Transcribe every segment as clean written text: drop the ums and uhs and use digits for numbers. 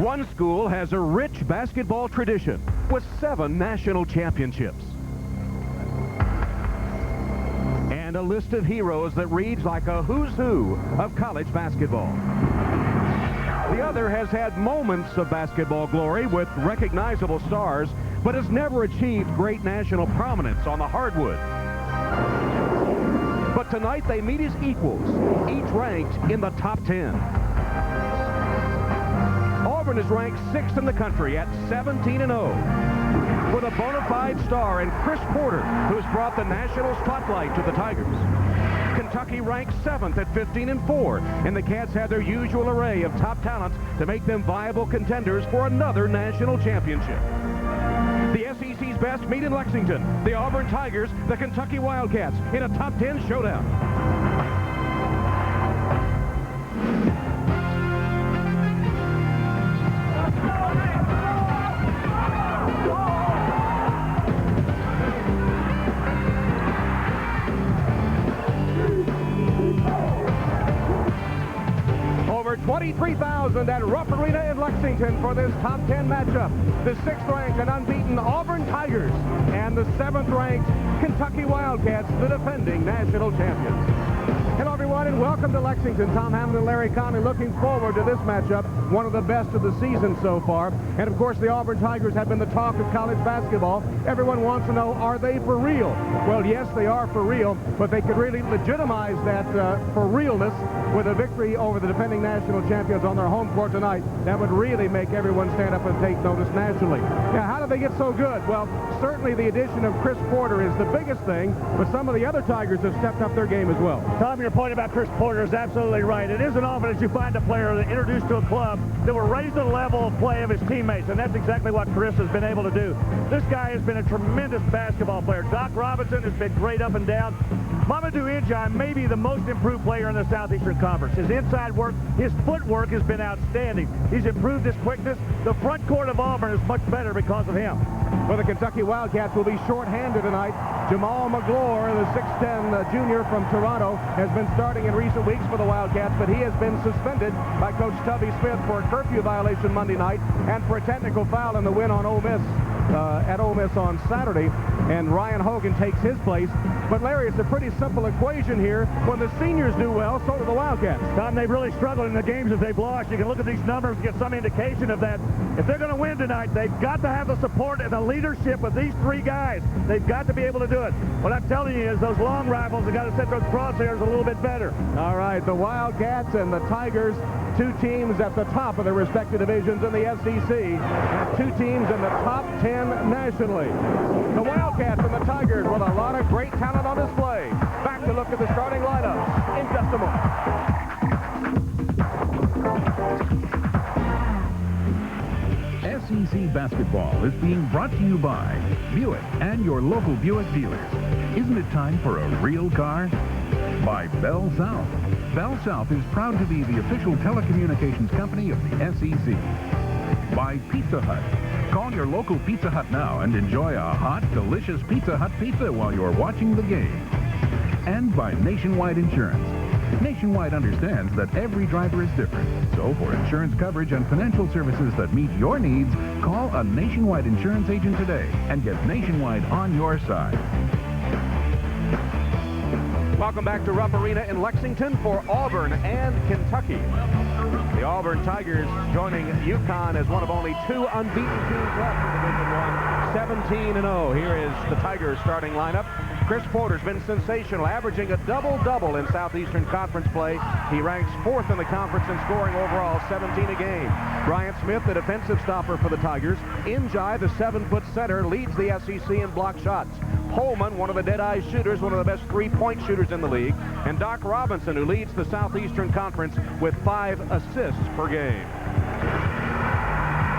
One school has a rich basketball tradition with 7 national championships. And a list of heroes that reads like a who's who of college basketball. The other has had moments of basketball glory with recognizable stars, but has never achieved great national prominence on the hardwood. But tonight they meet as equals, each ranked in the top 10. Auburn is ranked 6th in the country at 17-0, with a bona fide star in Chris Porter, who has brought the national spotlight to the Tigers. Kentucky ranks 7th at 15-4, and the Cats have their usual array of top talents to make them viable contenders for another national championship. The SEC's best meet in Lexington. The Auburn Tigers, the Kentucky Wildcats, in a top 10 showdown. Over 23,000 at Rupp Arena in Lexington for this top 10 matchup. The 6th-ranked and unbeaten Auburn Tigers and the 7th-ranked Kentucky Wildcats, the defending national champions. Hello, everyone, and welcome to Lexington. Tom Hammond and Larry Conley looking forward to this matchup, one of the best of the season so far. And, of course, the Auburn Tigers have been the talk of college basketball. Everyone wants to know, are they for real? Well, yes, they are for real, but they could really legitimize that for realness with a victory over the defending national champions on their home court tonight. That would really make everyone stand up and take notice nationally. Now, how did they get so good? Well, certainly the addition of Chris Porter is the biggest thing, but some of the other Tigers have stepped up their game as well. Tom, your point about Chris Porter is absolutely right. It isn't often that you find a player that introduced to a club that will raise the level of play of his teammates, and that's exactly what Chris has been able to do. This guy has been a tremendous basketball player. Doc Robinson has been great up and down. Mamadou Ijai may be the most improved player in the Southeastern Conference. His inside work, his footwork has been outstanding. He's improved his quickness. The front court of Auburn is much better because of him. Well, the Kentucky Wildcats will be short-handed tonight. Jamal McGlure, the 6'10" junior from Toronto, has been starting in recent weeks for the Wildcats, but he has been suspended by Coach Tubby Smith for a curfew violation Monday night and for a technical foul in the win on Ole Miss at Ole Miss on Saturday, and Ryan Hogan takes his place. But, Larry, it's a pretty simple equation here. When the seniors do well, so do the Wildcats. Tom, they've really struggled in the games that they've lost. You can look at these numbers and get some indication of that. If they're going to win tonight, they've got to have the support and the leadership of these 3 guys. They've got to be able to do it. What I'm telling you is those long rifles have got to set those crosshairs a little bit better. All right, the Wildcats and the Tigers, 2 teams at the top of their respective divisions in the SEC, and 2 teams in the top 10 nationally. The Wildcats and the Tigers with a lot of great talent on display. Back to look at the starting lineups in just a moment. SEC basketball is being brought to you by Buick and your local Buick dealers. Isn't it time for a real car? By Bell South. Bell South is proud to be the official telecommunications company of the SEC. By Pizza Hut. Call your local Pizza Hut now and enjoy a hot, delicious Pizza Hut pizza while you're watching the game. And by Nationwide Insurance. Nationwide understands that every driver is different. So for insurance coverage and financial services that meet your needs, call a Nationwide insurance agent today and get Nationwide on your side. Welcome back to Rupp Arena in Lexington for Auburn and Kentucky. The Auburn Tigers joining UConn as one of only 2 unbeaten teams left in Division I, 17-0. Here is the Tigers starting lineup. Chris Porter's been sensational, averaging a double-double in Southeastern Conference play. He ranks 4th in the conference in scoring overall, 17 a game. Bryant Smith, the defensive stopper for the Tigers. Ijai, the 7-foot center, leads the SEC in block shots. Holman, one of the dead-eye shooters, one of the best 3-point shooters in the league. And Doc Robinson, who leads the Southeastern Conference with 5 assists per game.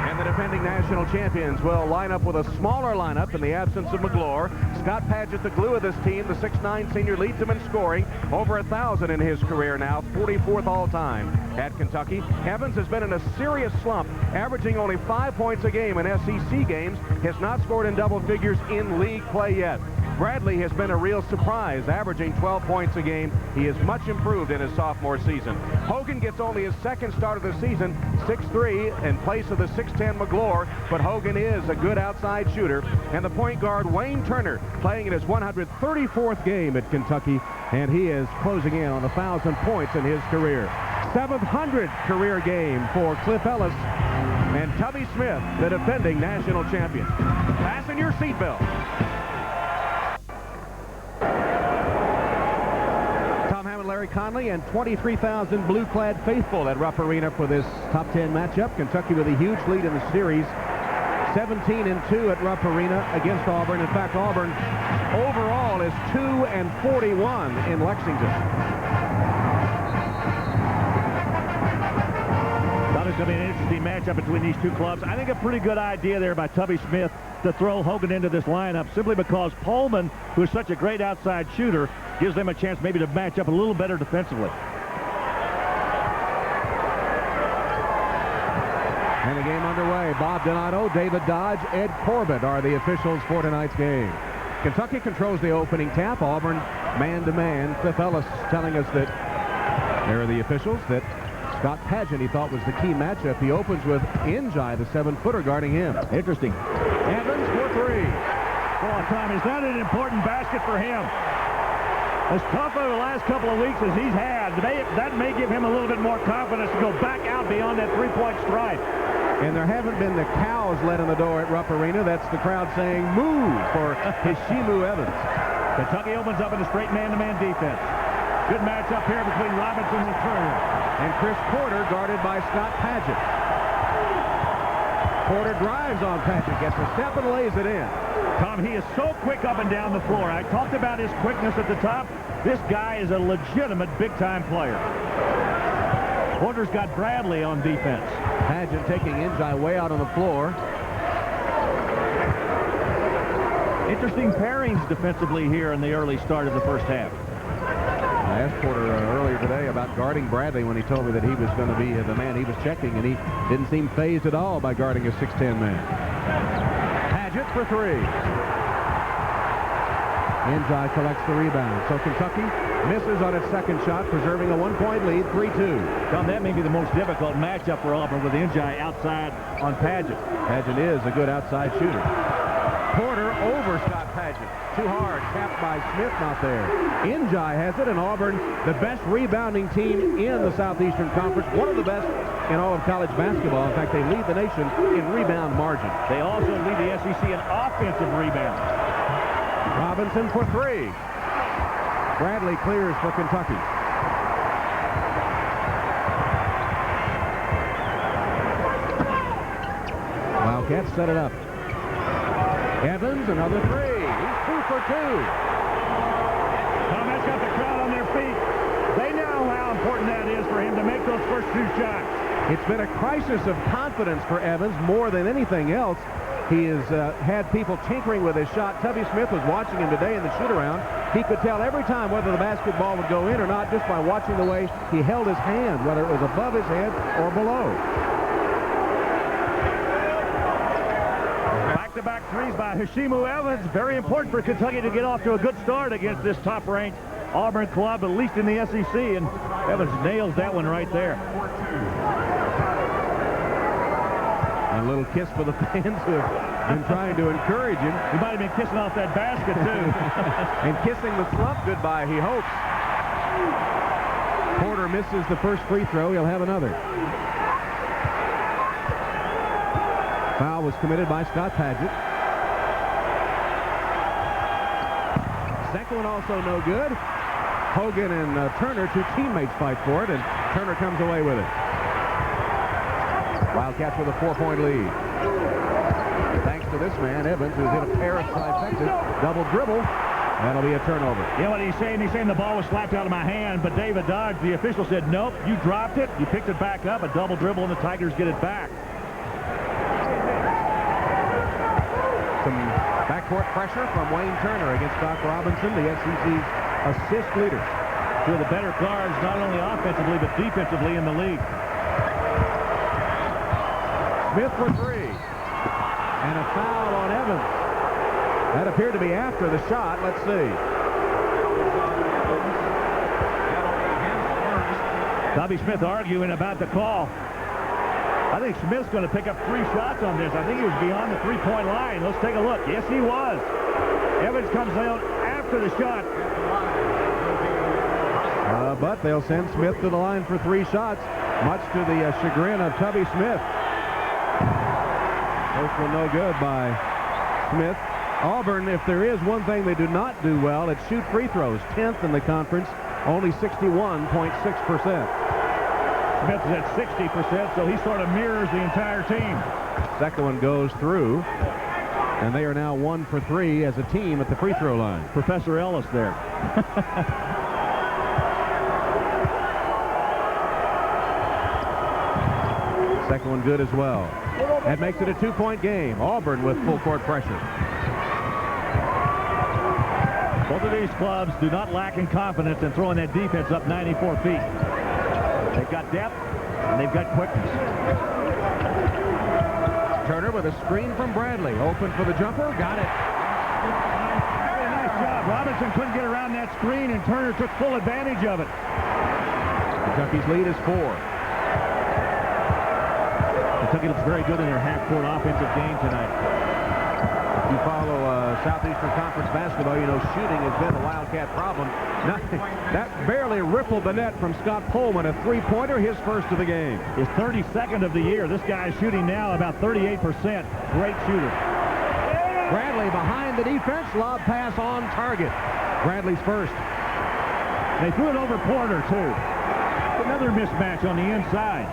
And the defending national champions will line up with a smaller lineup in the absence of McGlure. Scott Padgett, the glue of this team, the 6'9" senior, leads them in scoring. Over 1,000 in his career now, 44th all-time at Kentucky. Evans has been in a serious slump, averaging only 5 points a game in SEC games. Has not scored in double figures in league play yet. Bradley has been a real surprise, averaging 12 points a game. He is much improved in his sophomore season. Hogan gets only his second start of the season, 6'3", in place of the 6'10" McGlure, but Hogan is a good outside shooter. And the point guard, Wayne Turner, playing in his 134th game at Kentucky, and he is closing in on 1,000 points in his career. 700th career game for Cliff Ellis and Tubby Smith, the defending national champion. Fasten your seatbelt. Tom Hammond, Larry Conley, and 23,000 blue-clad faithful at Rupp Arena for this top 10 matchup. Kentucky with a huge lead in the series, 17-2 at Rupp Arena against Auburn. In fact, Auburn overall is 2-41 in Lexington. It's going to be an interesting matchup between these two clubs. I think a pretty good idea there by Tubby Smith to throw Hogan into this lineup simply because Pullman, who is such a great outside shooter, gives them a chance maybe to match up a little better defensively. And the game underway. Bob Donato, David Dodge, Ed Corbett are the officials for tonight's game. Kentucky controls the opening tap. Auburn man-to-man. Cliff Ellis telling us that there are the officials that Scott Pageant, he thought, was the key matchup. He opens with Njai, the 7-footer, guarding him. Interesting. Evans for three. Boy, Tom, is that an important basket for him? As tough over the last couple of weeks as he's had, that may give him a little bit more confidence to go back out beyond that three-point stripe. And there haven't been the cows let in the door at Rupp Arena. That's the crowd saying, "Move" for Hishimu Evans. Kentucky opens up in a straight man-to-man defense. Good matchup here between Robinson and Turner. And Chris Porter guarded by Scott Pageant. Porter drives on Pageant, gets a step and lays it in. Tom, he is so quick up and down the floor. I talked about his quickness at the top. This guy is a legitimate big-time player. Porter's got Bradley on defense. Pageant taking Njai way out on the floor. Interesting pairings defensively here in the early start of the first half. I asked Porter earlier today about guarding Bradley when he told me that he was going to be the man he was checking, and he didn't seem phased at all by guarding a 6'10" man. Pageant for three. Njai collects the rebound. So Kentucky misses on its second shot, preserving a one-point lead, 3-2. Tom, that may be the most difficult matchup for Auburn with Njai outside on Pageant. Pageant is a good outside shooter. Porter over Scott Pageant. Too hard. Capped by Smith, not there. Njai has it, and Auburn, the best rebounding team in the Southeastern Conference, one of the best in all of college basketball. In fact, they lead the nation in rebound margin. They also lead the SEC in offensive rebounds. Robinson for three. Bradley clears for Kentucky. Wildcats set it up. Evans, another three. He's 2 for 2. Tom, that's got the crowd on their feet. They know how important that is for him to make those first two shots. It's been a crisis of confidence for Evans more than anything else. He has had people tinkering with his shot. Tubby Smith was watching him today in the shoot-around. He could tell every time whether the basketball would go in or not just by watching the way he held his hand, whether it was above his head or below. Back-to-back threes by Hishimu Evans. Very important for Kentucky to get off to a good start against this top-ranked Auburn club, at least in the SEC, and Evans nails that one right there. A little kiss for the fans who have been trying to encourage him. He might have been kissing off that basket, too. And kissing the slump goodbye, he hopes. Porter misses the first free throw. He'll have another. Foul was committed by Scott Pageant. Second one also no good. Hogan and Turner, two teammates, fight for it, and Turner comes away with it. Wildcats with a 4-point lead. Thanks to this man, Evans, who's hit a pair of trifectas. Double dribble. That'll be a turnover. Yeah, what he's saying the ball was slapped out of my hand, but David Dodge, the official, said, nope, you dropped it, you picked it back up, a double dribble, and the Tigers get it back. Some backcourt pressure from Wayne Turner against Doc Robinson, the SEC's assist leader. Two of the better guards, not only offensively, but defensively in the league. Smith for three. And a foul on Evans. That appeared to be after the shot. Let's see. Tubby Smith arguing about the call. I think Smith's going to pick up 3 shots on this. I think he was beyond the 3-point line. Let's take a look. Yes, he was. Evans comes out after the shot. But they'll send Smith to the line for 3 shots, much to the chagrin of Tubby Smith. First one no good by Smith. Auburn, if there is one thing they do not do well, it's shoot free throws. 10th in the conference, only 61.6%. Smith is at 60%, so he sort of mirrors the entire team. Second one goes through, and they are now 1 for 3 as a team at the free throw line. Professor Ellis there. Second one good as well. That makes it a 2-point game. Auburn with full court pressure. Both of these clubs do not lack in confidence in throwing that defense up 94 feet. They've got depth, and they've got quickness. Turner with a screen from Bradley. Open for the jumper. Got it. Very nice job. Robinson couldn't get around that screen, and Turner took full advantage of it. Kentucky's lead is 4. Kentucky looks very good in their half-court offensive game tonight. If you follow Southeastern Conference basketball, you know shooting has been a Wildcat problem. That barely rippled the net from Scott Pullman, a 3-pointer, his first of the game. His 32nd of the year. This guy is shooting now about 38%. Great shooter. Bradley behind the defense. Lob pass on target. Bradley's first. They threw it over Porter, too. Another mismatch on the inside.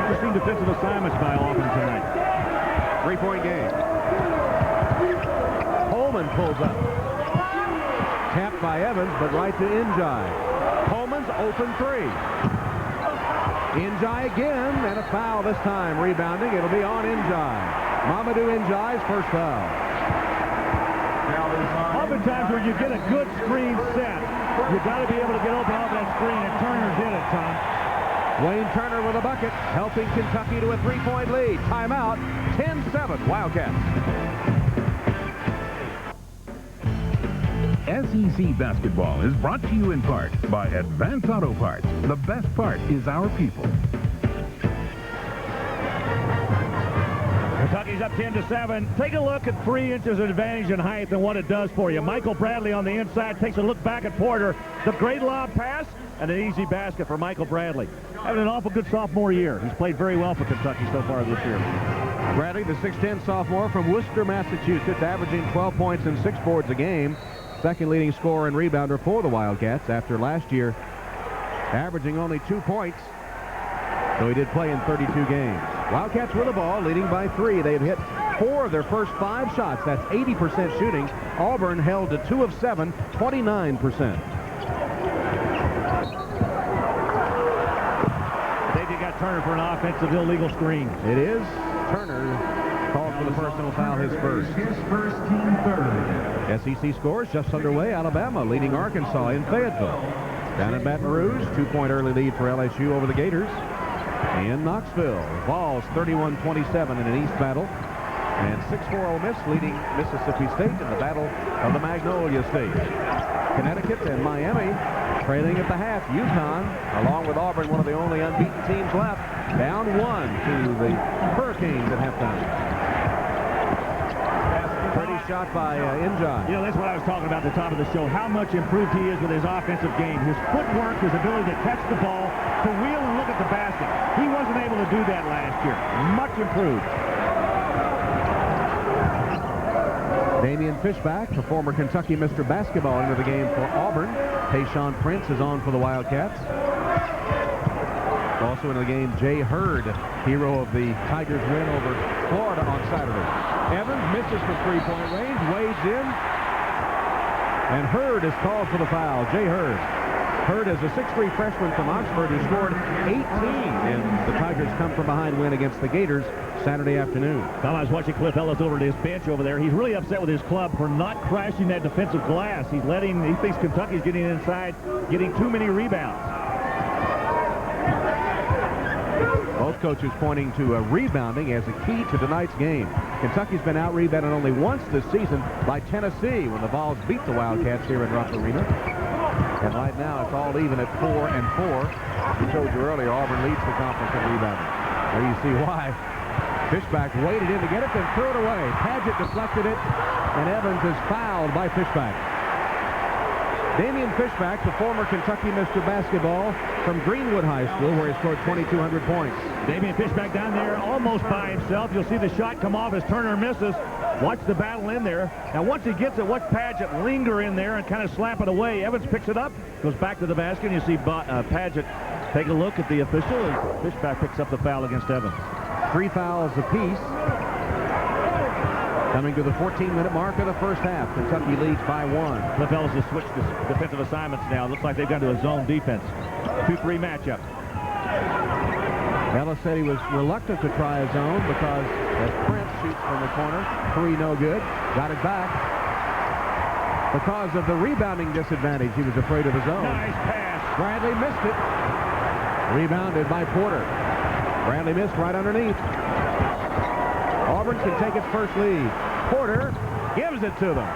Interesting defensive assignments by Auburn tonight. 3-point game. Coleman pulls up. Tapped by Evans, but right to Njai. Coleman's open 3. Njai again, and a foul this time. Rebounding, it'll be on Njai. Mamadou Njai's first foul. Oftentimes when you get a good screen set, you've got to be able to get open off that screen, and Turner did it, Tom. Wayne Turner with a bucket, helping Kentucky to a 3-point lead. Timeout, 10-7 Wildcats. SEC basketball is brought to you in part by Advance Auto Parts. The best part is our people. Kentucky's up 10-7. Take a look at 3 inches of advantage in height and what it does for you. Michael Bradley on the inside takes a look back at Porter. The great lob pass and an easy basket for Michael Bradley. Having an awful good sophomore year. He's played very well for Kentucky so far this year. Bradley, the 6'10 sophomore from Worcester, Massachusetts, averaging 12 points and 6 boards a game. Second leading scorer and rebounder for the Wildcats after last year averaging only 2 points. So he did play in 32 games. Wildcats with the ball, leading by 3. They've hit 4 of their first 5 shots. That's 80% shooting. Auburn held to 2 of 7, 29%. They got Turner for an offensive illegal screen. It is. Turner called for the personal foul, his first. His first, team third. SEC scores just underway. Alabama leading Arkansas in Fayetteville. Down in Baton Rouge, 2-point early lead for LSU over the Gators. In Knoxville, Vols 31-27 in an East battle. And 6-4 Ole Miss leading Mississippi State in the battle of the Magnolia State. Connecticut and Miami trailing at the half. UConn, along with Auburn, one of the only unbeaten teams left, down 1 to the Hurricanes at halftime. Pretty shot by Njai. You know, that's what I was talking about at the top of the show, how much improved he is with his offensive game. His footwork, his ability to catch the ball, to wheel and look at the basket. He wasn't able to do that last year. Much improved. Damian Fishback, the former Kentucky Mr. Basketball, into the game for Auburn. Tayshaun Prince is on for the Wildcats. Also in the game, Jay Hurd, hero of the Tigers' win over Florida on Saturday. Evans misses from 3-point range, wades in, and Hurd is called for the foul. Jay Hurd. Hurd is a 6'3 freshman from Oxford who scored 18 in the Tigers' come-from-behind win against the Gators Saturday afternoon. Tom, I was watching Cliff Ellis over at his bench over there. He's really upset with his club for not crashing that defensive glass. He thinks Kentucky's getting inside, getting too many rebounds. Both coaches pointing to rebounding as a key to tonight's game. Kentucky's been out-rebounded only once this season by Tennessee when the Vols beat the Wildcats here in Rupp Arena. And right now it's all even at 4-4. I told you earlier, Auburn leads the conference in rebounding. There you see why. Fishback waded in to get it, then threw it away. Padgett deflected it, and Evans is fouled by Fishback. Damian Fishback, the former Kentucky Mr. Basketball from Greenwood High School, where he scored 2,200 points. Damian Fishback down there almost by himself. You'll see the shot come off as Turner misses. Watch the battle in there. Now, once he gets it, watch Padgett linger in there and kind of slap it away. Evans picks it up, goes back to the basket, and you see Padgett take a look at the official, and Fishback picks up the foul against Evans. 3 fouls apiece. Coming to the 14-minute mark of the first half. Kentucky leads by 1. Cliff Ellis has switched his defensive assignments now. Looks like they've gone to a zone defense. 2-3 matchup. Ellis said he was reluctant to try a zone because as Prince shoots from the corner, 3 no good. Got it back. Because of the rebounding disadvantage, he was afraid of the zone. Nice pass. Bradley missed it. Rebounded by Porter. Bradley missed right underneath. Auburn can take its first lead. Porter gives it to them.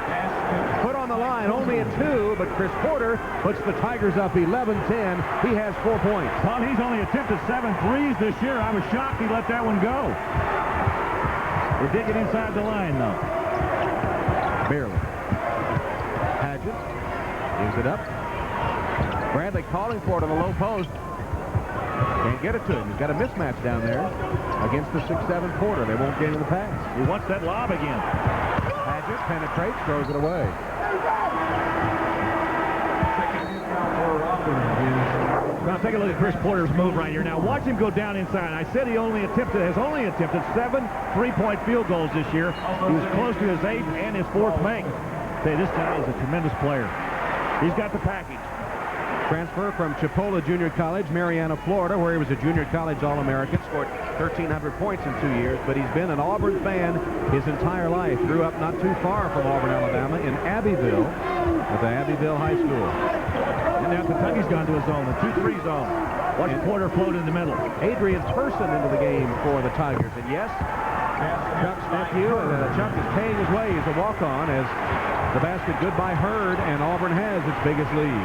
Put on the line, only a 2, but Chris Porter puts the Tigers up 11-10. He has 4 points. Well, he's only attempted 7 threes this year. I was shocked he let that one go. He did get inside the line, though. Barely. Padgett gives it up. Bradley calling for it on the low post. Can't get it to him. He's got a mismatch down there against the 6'7" Porter. They won't get him the pass. He wants that lob again. Padgett penetrates, throws it away. Now take a look at Chris Porter's move right here. Now watch him go down inside. I said he has only attempted 7 3-point field goals this year. He was close to his 8th and his 4th make. Say, this guy is a tremendous player. He's got the package. Transfer from Chipola Junior College, Marianna, Florida, where he was a junior college All-American, scored 1,300 points in 2 years, but he's been an Auburn fan his entire life. Grew up not too far from Auburn, Alabama, in Abbeville, at the Abbeville High School. And now Kentucky's gone to a zone, a 2-3 zone. Watch Porter float in the middle. Adrian Turson into the game for the Tigers, and yes, Chuck's nephew, Chuck is paying his way. He's a walk-on as the basket good by Hurd, and Auburn has its biggest lead.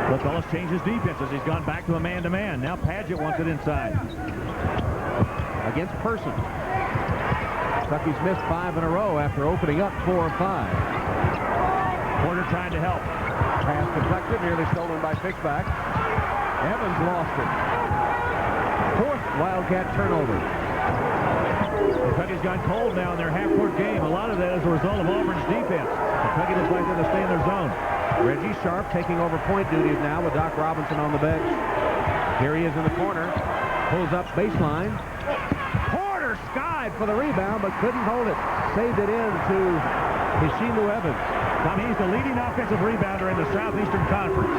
But Ellis changed his defenses. He's gone back to a man-to-man. Now Padgett wants it inside. Against Person. Kentucky's missed 5 in a row after opening up 4 of 5. Porter trying to help. Pass deflected, nearly stolen by Fishback. Evans lost it. 4th Wildcat turnover. Kentucky's gone cold now in their half-court game. A lot of that is a result of Auburn's defense. Kentucky looks like they're going to stay in their zone. Reggie Sharp taking over point duties now with Doc Robinson on the bench. Here he is in the corner. Pulls up baseline. Porter skied for the rebound, but couldn't hold it. Saved it in to Hishimu Evans. Tommy, he's the leading offensive rebounder in the Southeastern Conference.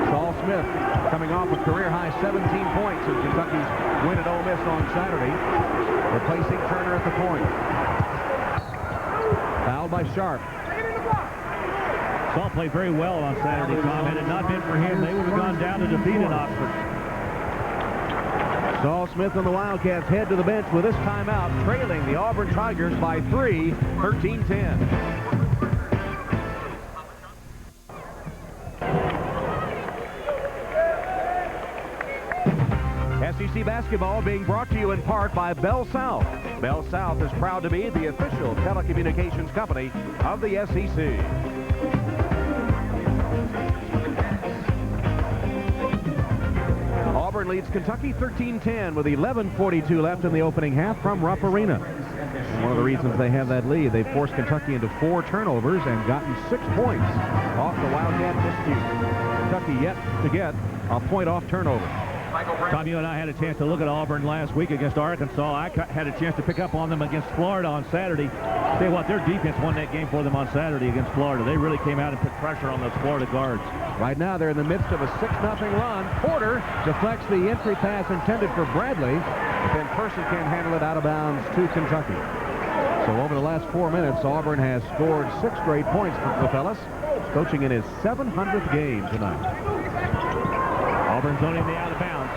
Saul Smith coming off a career-high 17 points in Kentucky's win at Ole Miss on Saturday, replacing Turner at the point. Fouled by Sharp. Saul played very well on Saturday, Tom. Had it not been for him, they would have gone down to defeat in Oxford. Saul Smith and the Wildcats head to the bench with this timeout, trailing the Auburn Tigers by 3, 13-10. SEC basketball being brought to you in part by Bell South. Bell South is proud to be the official telecommunications company of the SEC. Auburn leads Kentucky 13-10 with 11:42 left in the opening half from Rupp Arena. One of the reasons they have that lead, they've forced Kentucky into 4 turnovers and gotten 6 points off the Wildcat dispute. Kentucky yet to get a point off turnover. Tom, you and I had a chance to look at Auburn last week against Arkansas. I had a chance to pick up on them against Florida on Saturday. Tell you what, their defense won that game for them on Saturday against Florida. They really came out and put pressure on those Florida guards. Right now, they're in the midst of a 6-0 run. Porter deflects the entry pass intended for Bradley, but then Person can't handle it out of bounds to Kentucky. So over the last 4 minutes, Auburn has scored 6 straight points for Cliff Ellis, coaching in his 700th game tonight. Auburn's only in the out of bounds.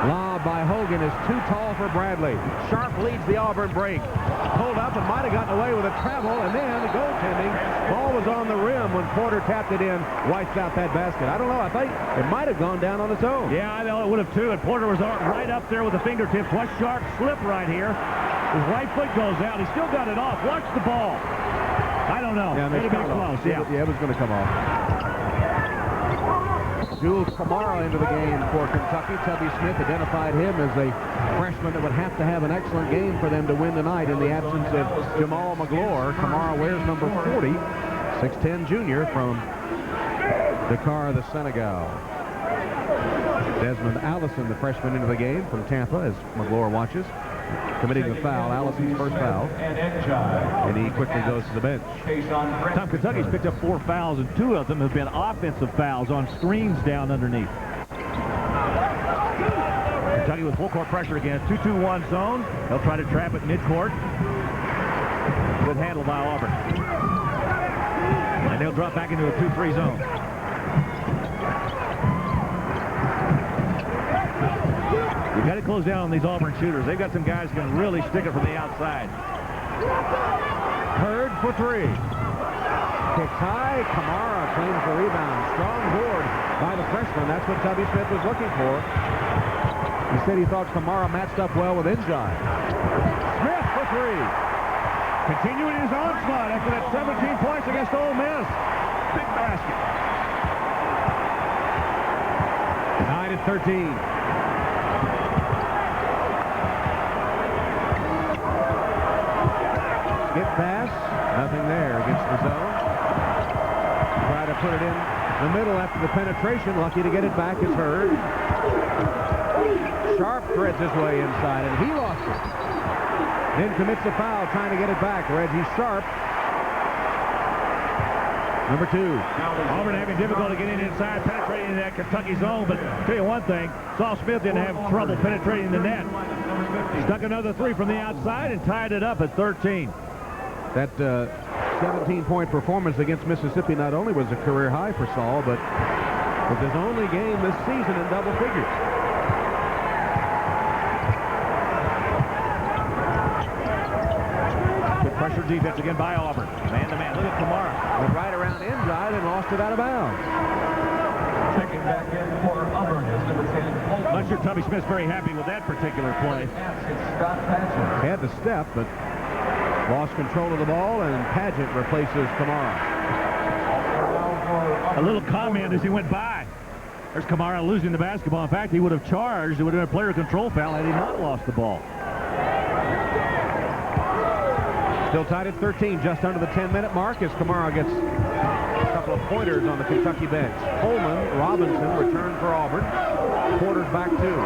Lob by Hogan is too tall for Bradley. Sharp leads the Auburn break. Pulled up and might have gotten away with a travel, and then the goaltending. Ball was on the rim when Porter tapped it in, wiped out that basket. I don't know. I think it might have gone down on its own. Yeah, I know it would have too, and Porter was right up there with the fingertips. Watch Sharp slip right here. His right foot goes out. He still got it off. Watch the ball. I don't know. Yeah, it'd be close. Yeah, it was going to come off. Jules Kamara into the game for Kentucky. Tubby Smith identified him as a freshman that would have to have an excellent game for them to win tonight in the absence of Jamal McGlure. Kamara wears number 40, 6'10 junior from Dakar, the Senegal. Desmond Allison, the freshman, into the game from Tampa as McGlure watches. Committing the foul, Allison's first foul, and he quickly goes to the bench. Tom, Kentucky's picked up 4 fouls, and 2 of them have been offensive fouls on screens down underneath. Kentucky with full court pressure again, 2-2-1 zone. They'll try to trap it midcourt. Good handle by Auburn. And they'll drop back into a 2-3 zone. You've got to close down on these Auburn shooters. They've got some guys who can really stick it from the outside. Hurd for 3. Kicks high. Kamara claims the rebound. Strong board by the freshman. That's what Tubby Smith was looking for. He said he thought Kamara matched up well with Njai. Smith for 3. Continuing his onslaught after that 17 points against Ole Miss. Big basket. 9-13. Skip pass, nothing there against the zone. Try to put it in the middle after the penetration. Lucky to get it back is Hurd. Sharp threads his way inside, and he lost it. Then commits a foul trying to get it back. Reggie Sharp. Number 2. Auburn having difficulty getting inside, penetrating in that Kentucky zone, but I'll tell you one thing, Saul Smith didn't have trouble penetrating the net. Stuck another 3 from the outside and tied it up at 13. That 17-point performance against Mississippi not only was a career high for Saul, but was his only game this season in double figures. Good pressure defense again by Auburn. Man-to-man. Look at Kamara. Went right around inside and lost it out of bounds. Checking back in for Auburn is number 10. I'm not sure Tubby Smith's very happy with that particular play. He had the step, but lost control of the ball, and Pageant replaces Kamara. A little comment as he went by. There's Kamara losing the basketball. In fact, he would have charged. It would have been a player control foul had he not lost the ball. Still tied at 13, just under the 10-minute mark as Kamara gets a couple of pointers on the Kentucky bench. Holman, Robinson returned for Auburn. Porter's back too.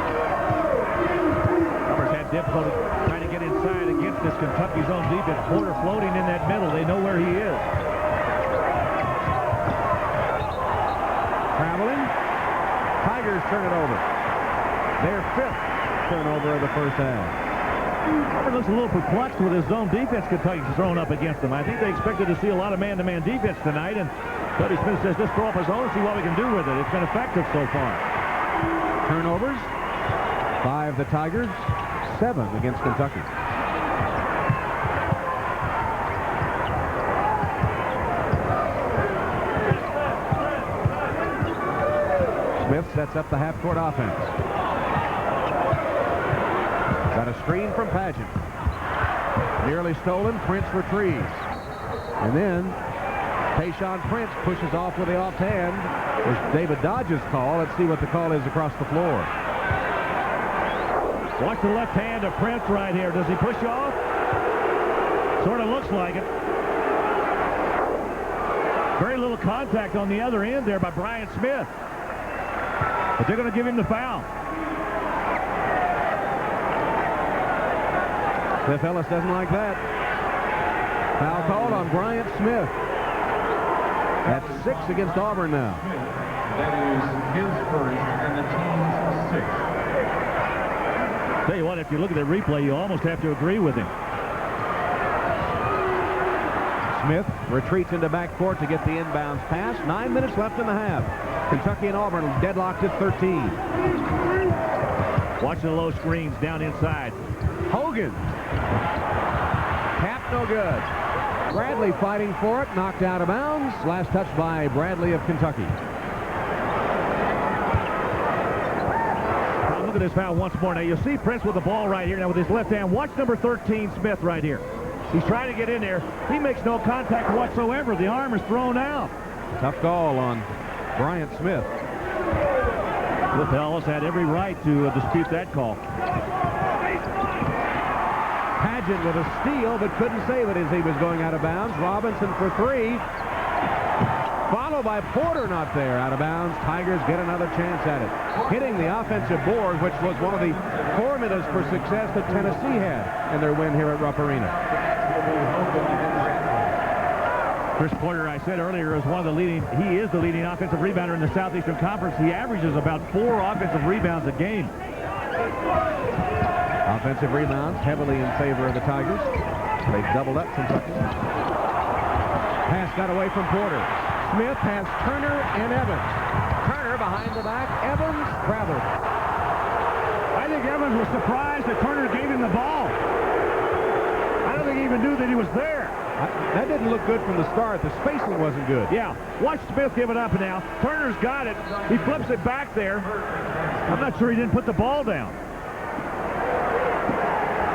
Auburn's had difficulty trying to get inside against this Kentucky zone defense. Porter floating in that middle. They know where he is. Traveling. Tigers turn it over. Their 5th turnover of the first half. Auburn looks a little perplexed with his zone defense Kentucky's thrown up against them. I think they expected to see a lot of man-to-man defense tonight, and Tubby Smith says, just throw up his own and see what we can do with it. It's been effective so far. Turnovers. 5 the Tigers, 7 against Kentucky. Smith sets up the half-court offense. Got a screen from Pageant. Nearly stolen. Prince retrieves. And then Tayshaun Prince pushes off with the offhand. There's David Dodge's call. Let's see what the call is across the floor. Watch the left hand of Prince right here. Does he push off? Sort of looks like it. Very little contact on the other end there by Brian Smith. But they're going to give him the foul. Cliff Ellis doesn't like that. Foul called on Bryant Smith. That's 6 against Auburn now. That is his first and the team's 6th. Tell you what, if you look at the replay, you almost have to agree with him. Smith retreats into backcourt to get the inbounds pass. 9 minutes left in the half. Kentucky and Auburn deadlocked at 13. Watch the low screens down inside. Hogan. Tap no good. Bradley fighting for it. Knocked out of bounds. Last touch by Bradley of Kentucky. Now look at this foul once more. Now you'll see Prince with the ball right here. Now with his left hand. Watch number 13, Smith, right here. He's trying to get in there. He makes no contact whatsoever. The arm is thrown out. Tough call on Bryant Smith. Cliff Ellis had every right to dispute that call. Pageant with a steal, but couldn't save it as he was going out of bounds. Robinson for three. Followed by Porter, not there. Out of bounds. Tigers get another chance at it. Hitting the offensive board, which was one of the formulas for success that Tennessee had in their win here at Rupp Arena. Chris Porter, I said earlier, is one of the leading, he is the leading offensive rebounder in the Southeastern Conference. He averages about 4 offensive rebounds a game. Offensive rebounds heavily in favor of the Tigers. They've doubled up Kentucky. Pass got away from Porter. Smith has Turner and Evans. Turner behind the back. Evans traveled. I think Evans was surprised that Turner gave him the ball. I don't think he even knew that he was there. That didn't look good from the start. The spacing wasn't good. Yeah. Watch Smith give it up now. Turner's got it. He flips it back there. I'm not sure he didn't put the ball down.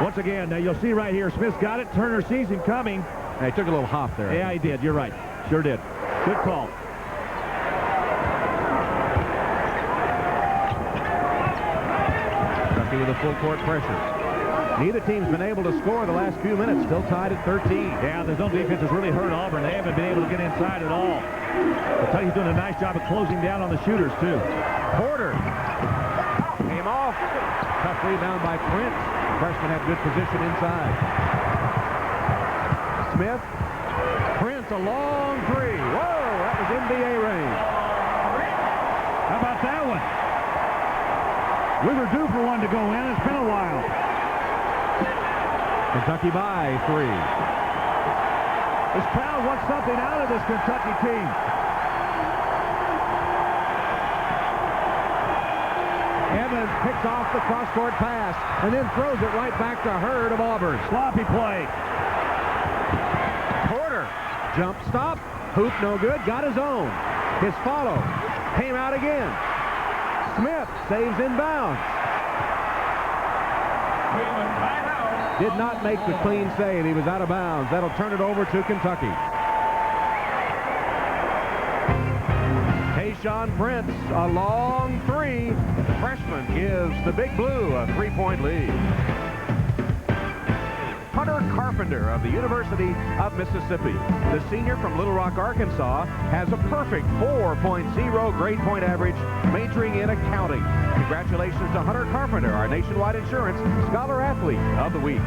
Once again, now you'll see right here, Smith's got it. Turner sees him coming. He took a little hop there. Yeah, he did. You're right. Sure did. Good call. Kentucky with a full court pressure. Neither team's been able to score the last few minutes. Still tied at 13. Yeah, the zone defense has really hurt Auburn. They haven't been able to get inside at all. Kentucky's doing a nice job of closing down on the shooters, too. Porter came off. Tough rebound by Prince. The freshman had good position inside. Smith. Prince, a long three. Whoa, that was NBA range. How about that one? We were due for one to go in. It's been a while. Kentucky by 3. This crowd wants something out of this Kentucky team. Evans picks off the cross-court pass and then throws it right back to Hurd of Auburn. Sloppy play. Porter, jump stop, hoop no good, got his own. His follow, came out again. Smith saves inbounds. Did not make the clean save. He was out of bounds. That'll turn it over to Kentucky. Tayshaun Prince, a long three. The freshman gives the Big Blue a 3-point lead. Hunter Carpenter of the University of Mississippi, the senior from Little Rock, Arkansas, has a perfect 4.0 grade point average, majoring in accounting. Congratulations to Hunter Carpenter, our Nationwide Insurance Scholar Athlete of the Week.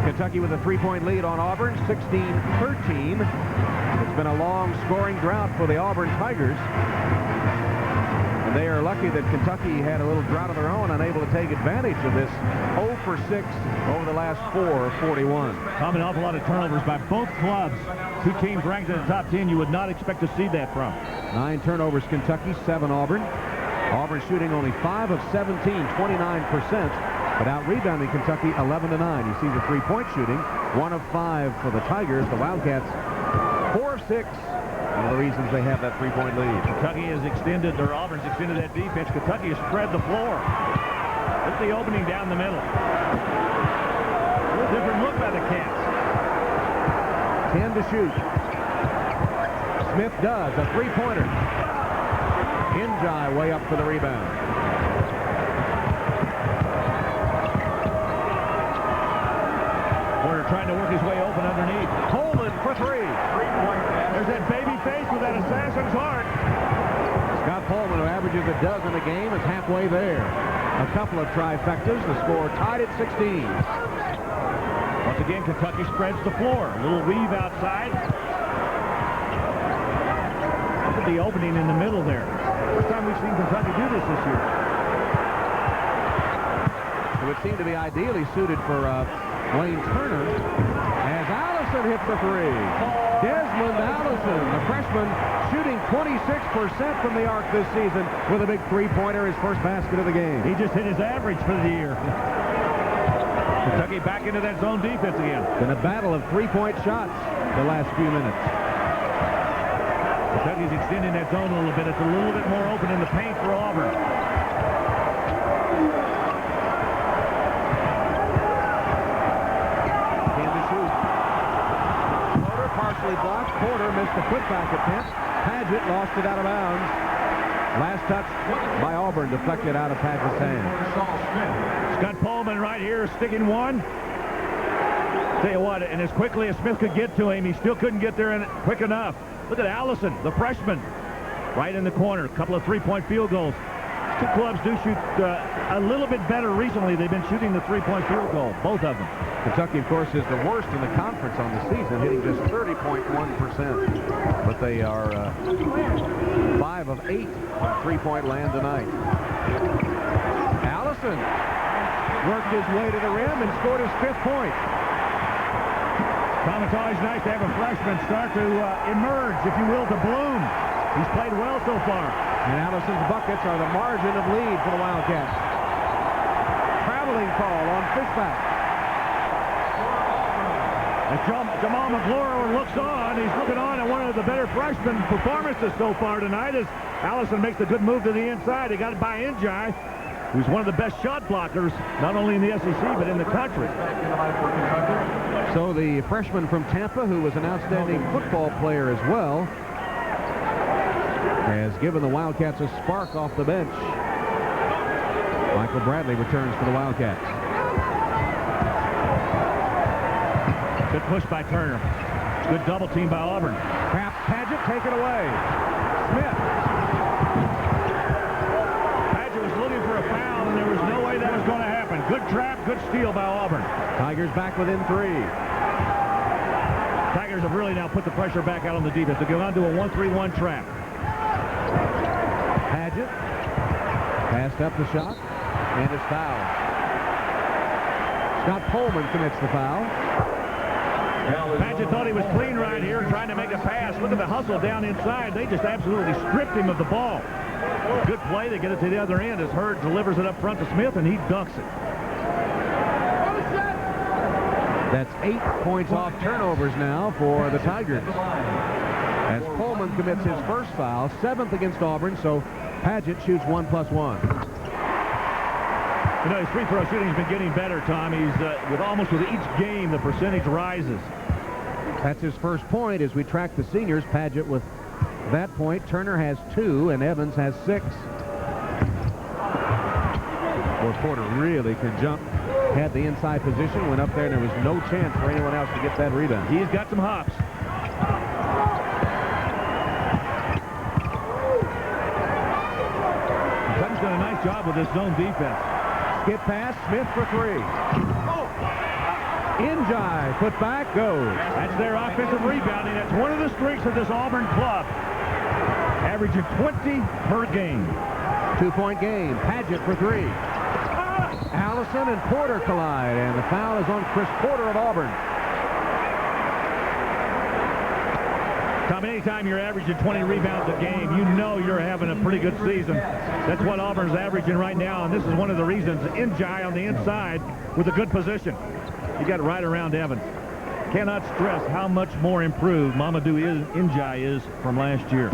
Kentucky with a 3-point lead on Auburn, 16-13. It's been a long scoring drought for the Auburn Tigers. And they are lucky that Kentucky had a little drought of their own, unable to take advantage of this 0 for 6 over the last 41. An awful lot of turnovers by both clubs. Two teams ranked in the top 10 you would not expect to see that from. 9 turnovers Kentucky, 7 Auburn. Auburn shooting only 5 of 17, 29%, but out-rebounding Kentucky 11-9. You see the 3-point shooting, 1 of 5 for the Tigers. The Wildcats 4 of 6. One of the reasons they have that 3-point lead. Kentucky has extended, or Auburn's extended that defense. Kentucky has spread the floor. Look at the opening down the middle. A little different look by the Cats. 10 to shoot. Smith does, a 3-pointer. Njai way up for the rebound. Porter trying to work his way open underneath. Coleman for 3. There's that baby face with that assassin's heart. Scott Pullman, who averages a dozen a game, is halfway there. A couple of trifectas. The score tied at 16. Once again, Kentucky spreads the floor. A little weave outside. Look at the opening in the middle there. First time we've seen Kentucky do this year. It would seem to be ideally suited for Wayne Turner. Allison hits the three. Desmond Allison, the freshman, shooting 26% from the arc this season with a big three-pointer, his first basket of the game. He just hit his average for the year. Kentucky back into that zone defense again. Been a battle of three-point shots the last few minutes. Kentucky's extending that zone a little bit. It's a little bit more open in the paint for Auburn. Partially blocked. Porter missed a putback attempt. Paget lost it out of bounds. Last touch by Auburn, deflected out of Paget's hand. Scott Pullman right here sticking one. Tell you what, and as quickly as Smith could get to him, he still couldn't get there quick enough. Look at Allison, the freshman, right in the corner. A couple of three-point field goals. Two clubs do shoot a little bit better recently. They've been shooting the three-point field goal, both of them. Kentucky, of course, is the worst in the conference on the season, hitting just 30.1%. But they are 5 of 8 on three-point land tonight. Allison worked his way to the rim and scored his 5th point. Tom, it's always nice to have a freshman start to emerge, if you will, to bloom. He's played well so far. And Allison's buckets are the margin of lead for the Wildcats. Traveling call on Fishback. As Jamal McGlory looks on, he's looking on at one of the better freshman performances so far tonight as Allison makes a good move to the inside. He got it by Njai, who's one of the best shot blockers, not only in the SEC, but in the country. So the freshman from Tampa, who was an outstanding football player as well, has given the Wildcats a spark off the bench. Michael Bradley returns for the Wildcats. Good push by Turner. Good double team by Auburn. Paget taken away. Smith. Paget was looking for a foul, and there was no way that was going to happen. Good trap, good steal by Auburn. Tigers back within 3. Tigers have really now put the pressure back out on the defense. They go on to a 1-3-1 trap. Paget passed up the shot and is fouled. Scott Pullman commits the foul. Paget thought he was clean right here, trying to make a pass. Look at the hustle down inside. They just absolutely stripped him of the ball. Good play. They get it to the other end as Hurd delivers it up front to Smith, and he dunks it. That's 8 points off turnovers now for the Tigers. As Pullman commits his first foul, 7th against Auburn, so Paget shoots 1+1. You know, his free throw shooting has been getting better, Tom. He's with each game, the percentage rises. That's his first point as we track the seniors. Paget with that point. Turner has 2, and Evans has 6. Boy, Porter really can jump. Had the inside position, went up there, and there was no chance for anyone else to get that rebound. He's got some hops. Kentucky's done a nice job with this zone defense. Skip pass, Smith for 3. Njai, put back, goes. That's their offensive rebounding. That's one of the streaks of this Auburn club. Averaging 20 per game. 2-point game. Paget for 3. Allison and Porter collide, and the foul is on Chris Porter of Auburn. Tom, anytime you're averaging 20 rebounds a game, you know you're having a pretty good season. That's what Auburn's averaging right now, and this is one of the reasons. Njai on the inside with a good position. He got it right around Evans. Cannot stress how much more improved Mamadou Njai is from last year.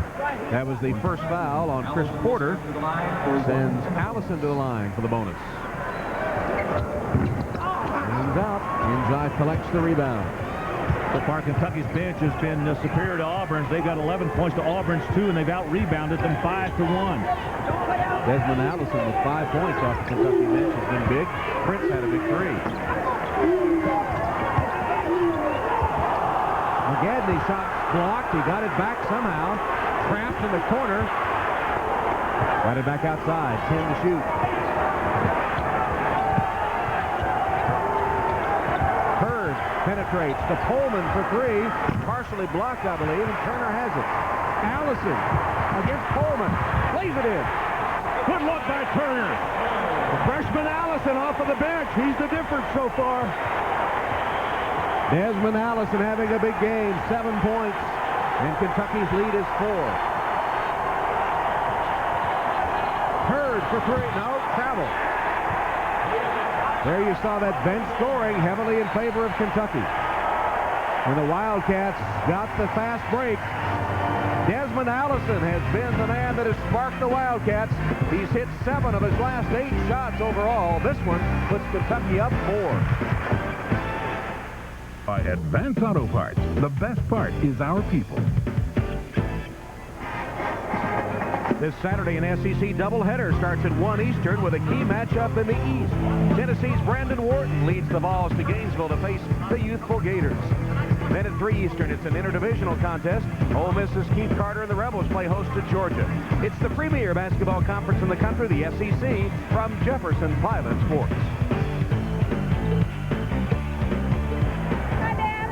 That was the first foul on Chris Porter. Sends Allison to the line for the bonus. Hands out. Njai collects the rebound. So far, Kentucky's bench has been superior to Auburn's. They've got 11 points to Auburn's 2, and they've out-rebounded them 5-1. Desmond Allison with 5 points off the Kentucky bench has been big. Prince had a big 3. McGadney shot blocked. He got it back somehow. Trapped in the corner. Got it back outside. 10 to shoot. Hurd penetrates to Pullman for 3. Partially blocked, I believe, and Turner has it. Allison against Pullman. Plays it in. Good look by Turner. The freshman Allison off of the bench. He's the difference so far. Desmond Allison having a big game, 7 points, and Kentucky's lead is 4. Hurd for 3. No, travel. There you saw that bench scoring heavily in favor of Kentucky. When the Wildcats got the fast break, Desmond Allison has been the man that has sparked the Wildcats. He's hit 7 of his last 8 shots overall. This one puts Kentucky up 4. By Advance Auto Parts, the best part is our people. This Saturday, an SEC doubleheader starts at 1 Eastern with a key matchup in the East. Tennessee's Brandon Wharton leads the Vols to Gainesville to face the youthful Gators. Then at 3 Eastern, it's an interdivisional contest. Ole Miss's Keith Carter and the Rebels play host to Georgia. It's the premier basketball conference in the country, the SEC, from Jefferson Pilot Sports.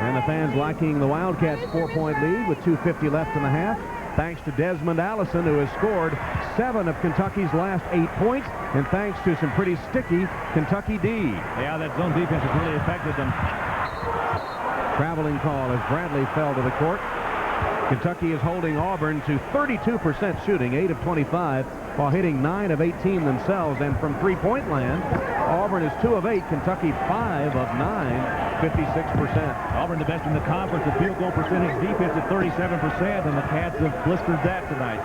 And the fans liking the Wildcats' 4-point lead with 2:50 left in the half, thanks to Desmond Allison, who has scored 7 of Kentucky's last 8 points, and thanks to some pretty sticky Kentucky D. Yeah, that zone defense has really affected them. Traveling call as Bradley fell to the court. Kentucky is holding Auburn to 32% shooting, 8 of 25, while hitting 9 of 18 themselves. And from three-point land, Auburn is 2 of 8, Kentucky 5 of 9, 56%. Auburn the best in the conference. The field goal percentage defense at 37%, and the Cats have blistered that tonight.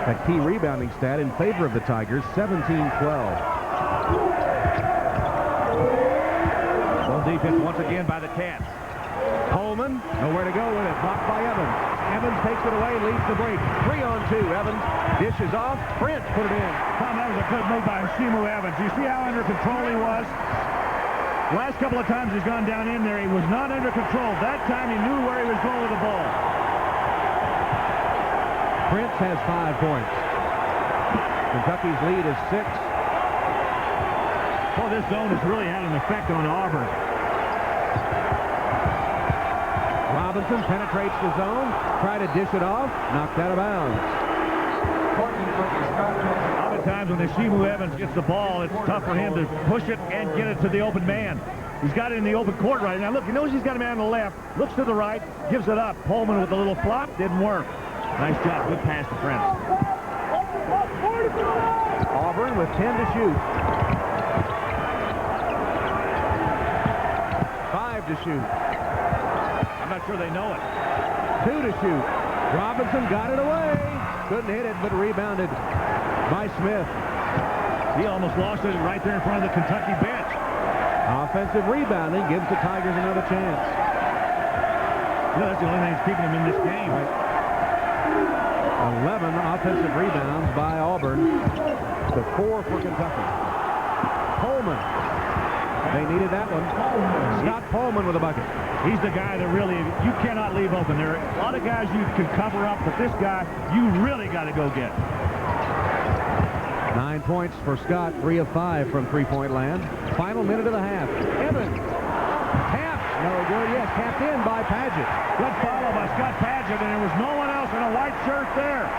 A key rebounding stat in favor of the Tigers, 17-12. Zone defense once again by the Cats. Coleman, nowhere to go with it. Blocked by Evans. Evans takes it away, leads the break. 3-on-2. Evans dishes off. Prince put it in. Tom, that was a good move by Shimu Evans. You see how under control he was? The last couple of times he's gone down in there, he was not under control. That time he knew where he was going with the ball. Prince has 5 points. Kentucky's lead is 6. Well, this zone has really had an effect on Auburn. Robinson penetrates the zone, try to dish it off, knocked out of bounds. Oftentimes when the Shimu Evans gets the ball, it's tough for him to push it and get it to the open man. He's got it in the open court right now. Look, he knows he's got a man on the left, looks to the right, gives it up. Pullman with a little flop, didn't work. Nice job, good pass to Prince. Auburn with 10 to shoot. 5 to shoot. I'm not sure they know it. 2 to shoot. Robinson got it away. Couldn't hit it, but rebounded by Smith. He almost lost it right there in front of the Kentucky bench. Offensive rebounding gives the Tigers another chance. You know, that's the only thing that's keeping him in this game. Right. 11 offensive rebounds by Auburn to 4 for Kentucky. Coleman. They needed that one. Scott Pullman with a bucket. He's the guy that really, you cannot leave open. There are a lot of guys you can cover up, but this guy, you really got to go get. 9 points for Scott, 3 of 5 from three-point land. Final minute of the half. Evans. Tapped. No good. Yes, tapped in by Padgett. Good follow by Scott Padgett, and there was no one else in a white shirt there.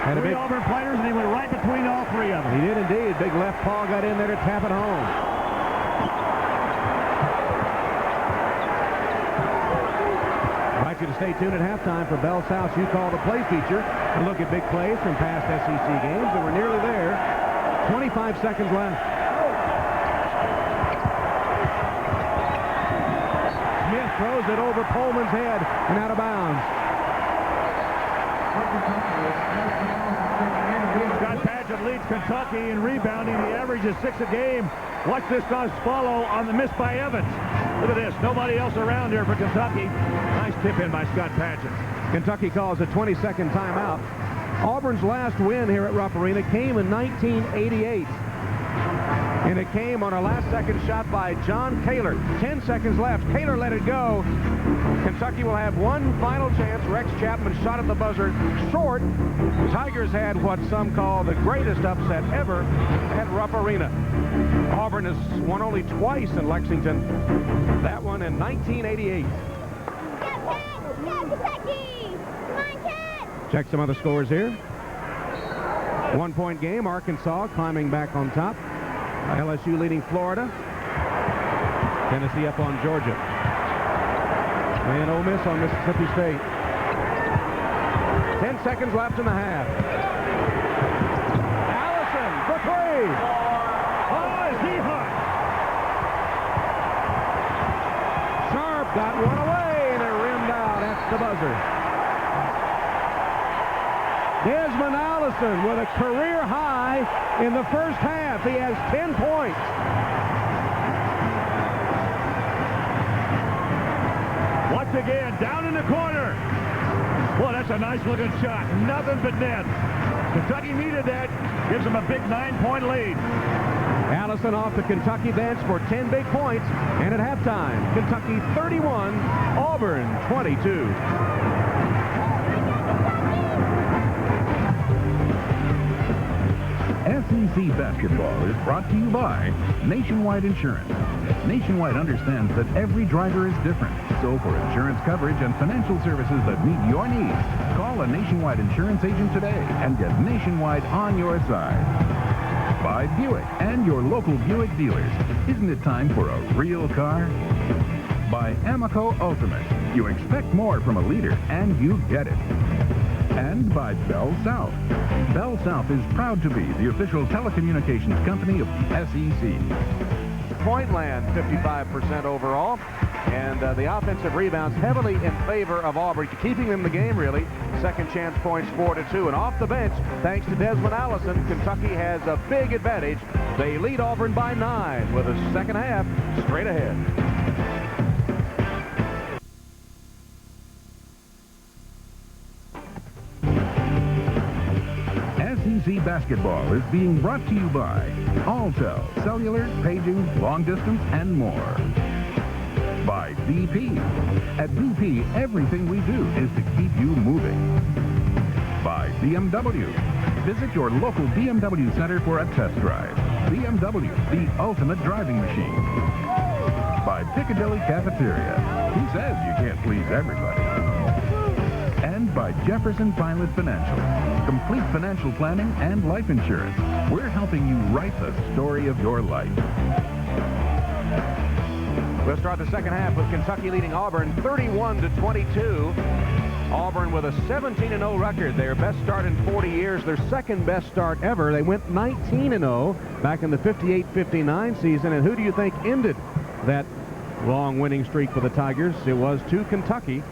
Had a big Auburn players, and he went right between all 3 of them. He did indeed. Big left paw got in there to tap it home. I'd like you to stay tuned at halftime for Bell South's You Call the Play feature. A look at big plays from past SEC games, and we're nearly there. 25 seconds left. Smith throws it over Pullman's head and out of bounds. Scott Padgett leads Kentucky in rebounding. The average is 6 a game. Watch this guy's follow on the miss by Evans. Look at this. Nobody else around here for Kentucky. Nice tip in by Scott Padgett. Kentucky calls a 20-second timeout. Auburn's last win here at Rupp Arena came in 1988. And it came on a last-second shot by John Kaler. 10 seconds left. Kaler let it go. Kentucky will have one final chance. Rex Chapman shot at the buzzer short. Tigers had what some call the greatest upset ever at Rupp Arena. Auburn has won only twice in Lexington. That one in 1988. Check some other scores here. 1-point game. Arkansas climbing back on top. LSU leading Florida. Tennessee up on Georgia. And Ole Miss on Mississippi State. 10 seconds left in the half. Allison for three. Oh, is he hot? Sharp got one away, and it rimmed out at the buzzer. Desmond Allison with a career high in the first half. He has 10 points. Once again, down in the corner. Boy, that's a nice-looking shot. Nothing but net. Kentucky needed that. Gives them a big 9-point lead. Allison off the Kentucky bench for 10 big points. And at halftime, Kentucky 31, Auburn 22. SEC basketball is brought to you by Nationwide Insurance. Nationwide understands that every driver is different. So for insurance coverage and financial services that meet your needs, call a Nationwide insurance agent today and get Nationwide on your side. By Buick and your local Buick dealers. Isn't it time for a real car? By Amoco Ultimate. You expect more from a leader, and you get it. And by Bell South. Bell South is proud to be the official telecommunications company of the SEC. Pointland, 55% overall. And the offensive rebounds heavily in favor of Auburn, keeping them in the game, really. Second chance points 4-2. And off the bench, thanks to Desmond Allison, Kentucky has a big advantage. They lead Auburn by 9 with a second half straight ahead. SEC basketball is being brought to you by Alltel, cellular, paging, long distance, and more. By BP. At BP, everything we do is to keep you moving. By BMW. Visit your local BMW center for a test drive. BMW, the ultimate driving machine. By Piccadilly Cafeteria. Who says you can't please everybody? And by Jefferson Pilot Financial. Complete financial planning and life insurance. We're helping you write the story of your life. We'll start the second half with Kentucky leading Auburn 31-22. Auburn with a 17-0 record, their best start in 40 years, their second best start ever. They went 19-0 back in the 58-59 season. And who do you think ended that long winning streak for the Tigers? It was to Kentucky.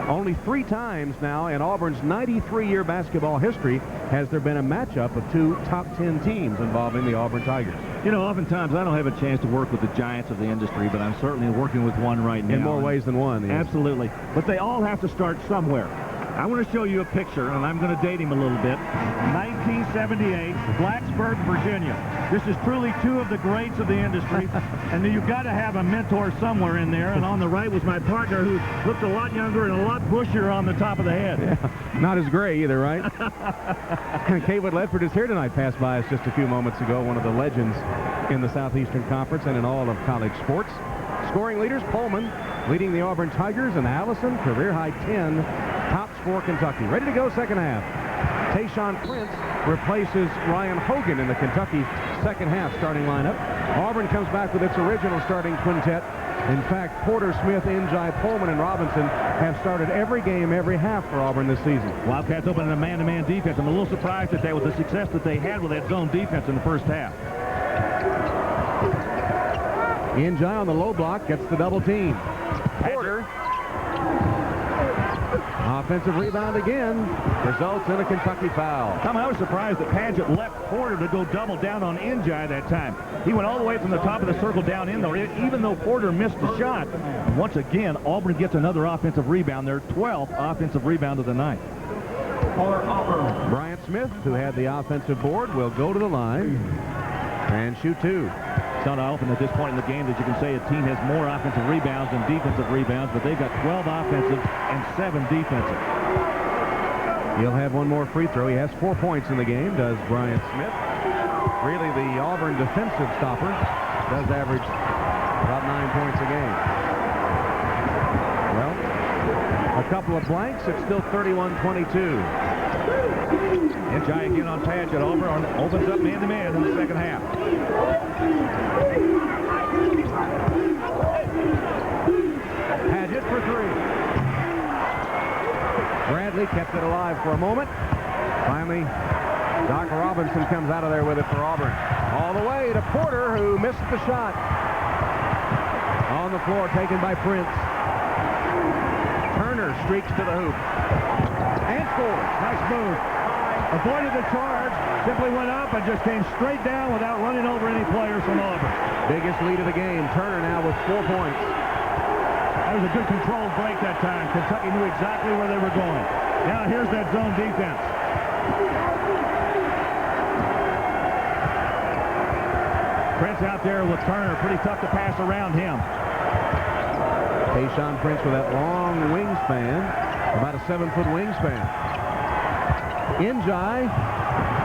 Only 3 times now in Auburn's 93-year basketball history has there been a matchup of 2 top 10 teams involving the Auburn Tigers. You know, oftentimes I don't have a chance to work with the giants of the industry, but I'm certainly working with one right now. In more ways than one. Yes. Absolutely. But they all have to start somewhere. I want to show you a picture, and I'm going to date him a little bit. 1978, Blacksburg, Virginia. This is truly 2 of the greats of the industry, and you've got to have a mentor somewhere in there. And on the right was my partner, who looked a lot younger and a lot bushier on the top of the head. Yeah, not as gray either, right? Kaywood Ledford is here tonight, passed by us just a few moments ago, one of the legends in the Southeastern Conference and in all of college sports. Scoring leaders, Pullman leading the Auburn Tigers, and Allison, career high 10, tops for Kentucky. Ready to go second half. Tayshaun Prince replaces Ryan Hogan in the Kentucky second half starting lineup. Auburn comes back with its original starting quintet. In fact, Porter, Smith, Njai, Pullman, and Robinson have started every game, every half for Auburn this season. Wildcats opening a man-to-man defense. I'm a little surprised that with the success that they had with that zone defense in the first half. Njai on the low block gets the double team. Porter. Offensive rebound again. Results in a Kentucky foul. I was surprised that Padgett left Porter to go double down on Njai that time. He went all the way from the top of the circle down in there, even though Porter missed the shot. And once again, Auburn gets another offensive rebound. Their 12th offensive rebound of the night. For Auburn, Bryant Smith, who had the offensive board, will go to the line and shoot 2. It's not often at this point in the game that you can say a team has more offensive rebounds than defensive rebounds, but they've got 12 offensive and 7 defensive. He'll have one more free throw. He has 4 points in the game, does Bryant Smith. Really, the Auburn defensive stopper does average about 9 points a game. Well, a couple of blanks. It's still 31-22. Njai again on Padgett. Auburn opens up man-to-man in the second half. Padgett for three. Bradley kept it alive for a moment. Finally, Doc Robinson comes out of there with it for Auburn. All the way to Porter, who missed the shot. On the floor, taken by Prince. Turner streaks to the hoop. And scores. Nice move. Avoided the charge, simply went up and just came straight down without running over any players from Auburn. Biggest lead of the game. Turner now with 4 points. That was a good controlled break that time. Kentucky knew exactly where they were going. Now here's that zone defense. Prince out there with Turner. Pretty tough to pass around him. Tayshaun Prince with that long wingspan. About a 7-foot wingspan. Njai,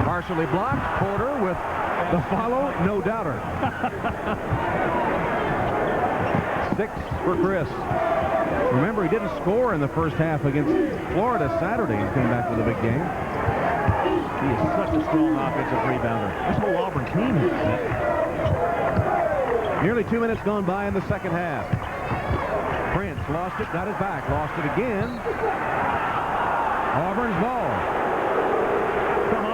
partially blocked. Porter with the follow, no doubter. 6 for Chris. Remember, he didn't score in the first half against Florida Saturday and came back with a big game. He is such a strong offensive rebounder. This whole Auburn team is. Nearly 2 minutes gone by in the second half. Prince lost it, got it back, lost it again. Auburn's ball.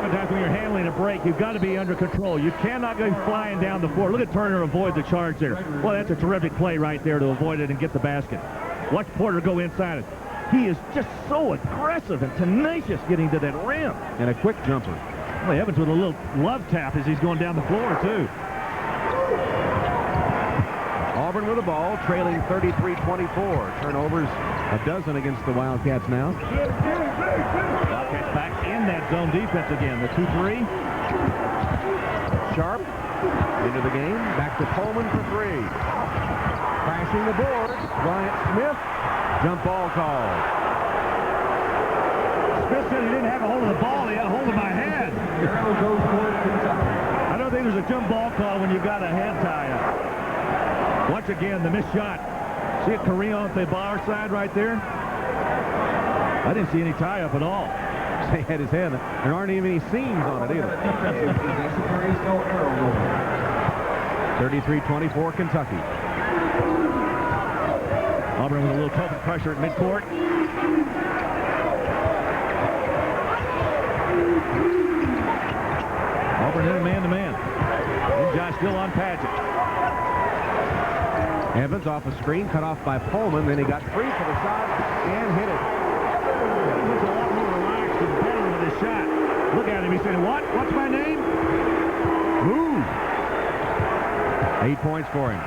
Oftentimes when you're handling a break, you've got to be under control. You cannot go flying down the floor. Look at Turner avoid the charge there. Well, that's a terrific play right there to avoid it and get the basket. Watch Porter go inside it. He is just so aggressive and tenacious getting to that rim. And a quick jumper. Well, Evans with a little love tap as he's going down the floor, too. Auburn with the ball, trailing 33-24. Turnovers a dozen against the Wildcats now. Wildcats back in that zone defense again. The 2-3. Sharp into the game. Back to Coleman for 3. Crashing the board. Bryant Smith. Jump ball call. Smith said he didn't have a hold of the ball. He had a hold of my head. I don't think there's a jump ball call when you've got a head tie up. Watch again the missed shot. See it careen off the bar side right there? I didn't see any tie-up at all. He had his head. There aren't even any seams on it either. 33-24 Kentucky. Auburn with a little tough pressure at midcourt. Auburn in a man-to-man. Njai still on Padgett. Evans off a screen, cut off by Pullman. Then he got free for the shot and hit it. He's a lot more relaxed and better with his shot. Look at him. He said, "What? What's my name?" Move. 8 points for him.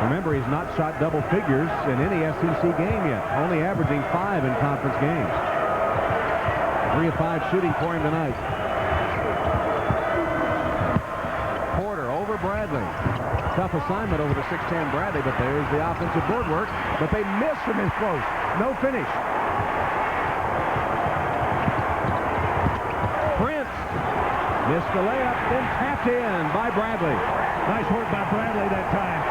Remember, he's not shot double figures in any SEC game yet. Only averaging 5 in conference games. 3 of 5 shooting for him tonight. Porter over Bradley. Tough assignment over the 6'10 Bradley, but there's the offensive board work. But they miss from his close. No finish. Prince missed the layup, then tapped in by Bradley. Nice work by Bradley that time.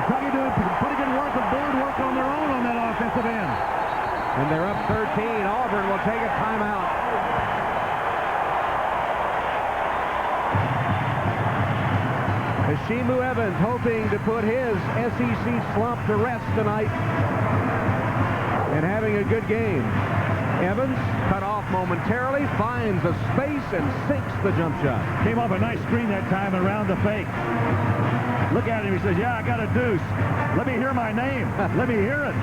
Kentucky doing pretty good work with board work on their own on that offensive end. And they're up 13. Auburn will take a timeout. Eshimu Evans hoping to put his SEC slump to rest tonight and having a good game. Evans cut off momentarily, finds a space and sinks the jump shot. Came off a nice screen that time around the fake. Look at him. He says, "Yeah, I got a deuce. Let me hear my name. Let me hear it."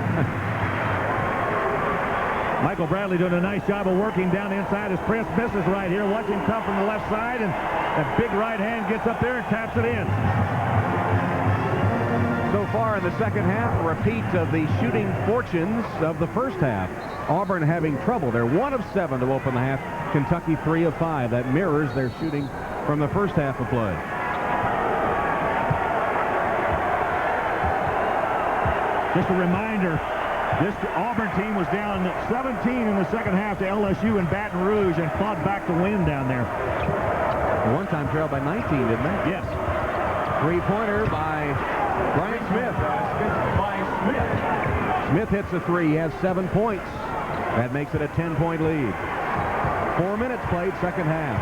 Michael Bradley doing a nice job of working down inside as Prince misses right here. Watch him come from the left side, and that big right hand gets up there and taps it in. So far in the second half, a repeat of the shooting fortunes of the first half. Auburn having trouble. They're 1 of 7 to open the half. Kentucky 3 of 5. That mirrors their shooting from the first half of play. Just a reminder, this Auburn team was down 17 in the second half to LSU in Baton Rouge and fought back to win down there. One time trailed by 19, didn't they? Yes. Three-pointer by Bryant Smith. Smith hits a 3. He has 7 points. That makes it a 10-point lead. 4 minutes played, second half.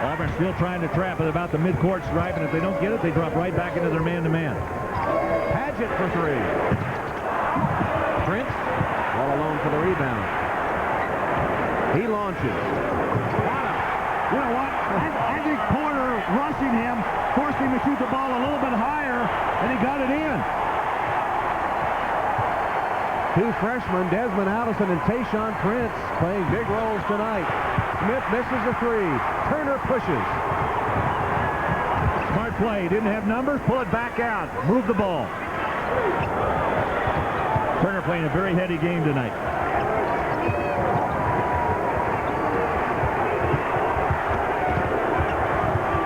Auburn still trying to trap at about the midcourt stripe, and if they don't get it, they drop right back into their man-to-man. Padgett for 3. Prince, all alone for the rebound. He launches. You know what? I think Porter rushing him forced him to shoot the ball a little bit higher, and he got it in. Two freshmen, Desmond Allison and Tayshaun Prince, playing big roles tonight. Smith misses a three. Turner pushes. Smart play. Didn't have numbers. Pull it back out. Move the ball. Turner playing a very heady game tonight.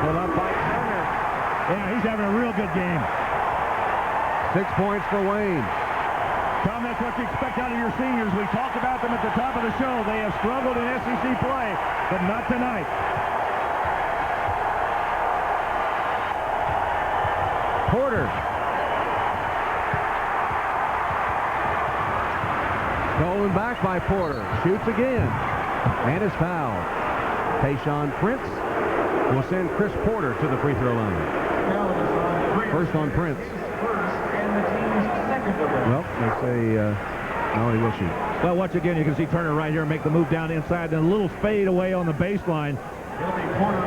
Pull up by Turner. Yeah, he's having a real good game. 6 points for Wayne. Tom, that's what you expect out of your seniors. We talked about them at the top of the show. They have struggled in SEC play, but not tonight. Porter. Stolen back by Porter. Shoots again. And is fouled. Tayshaun Prince will send Chris Porter to the free throw line. First on Prince. Well, they say, no, he will shoot. Well, once again, you can see Turner right here make the move down inside, and a little fade away on the baseline.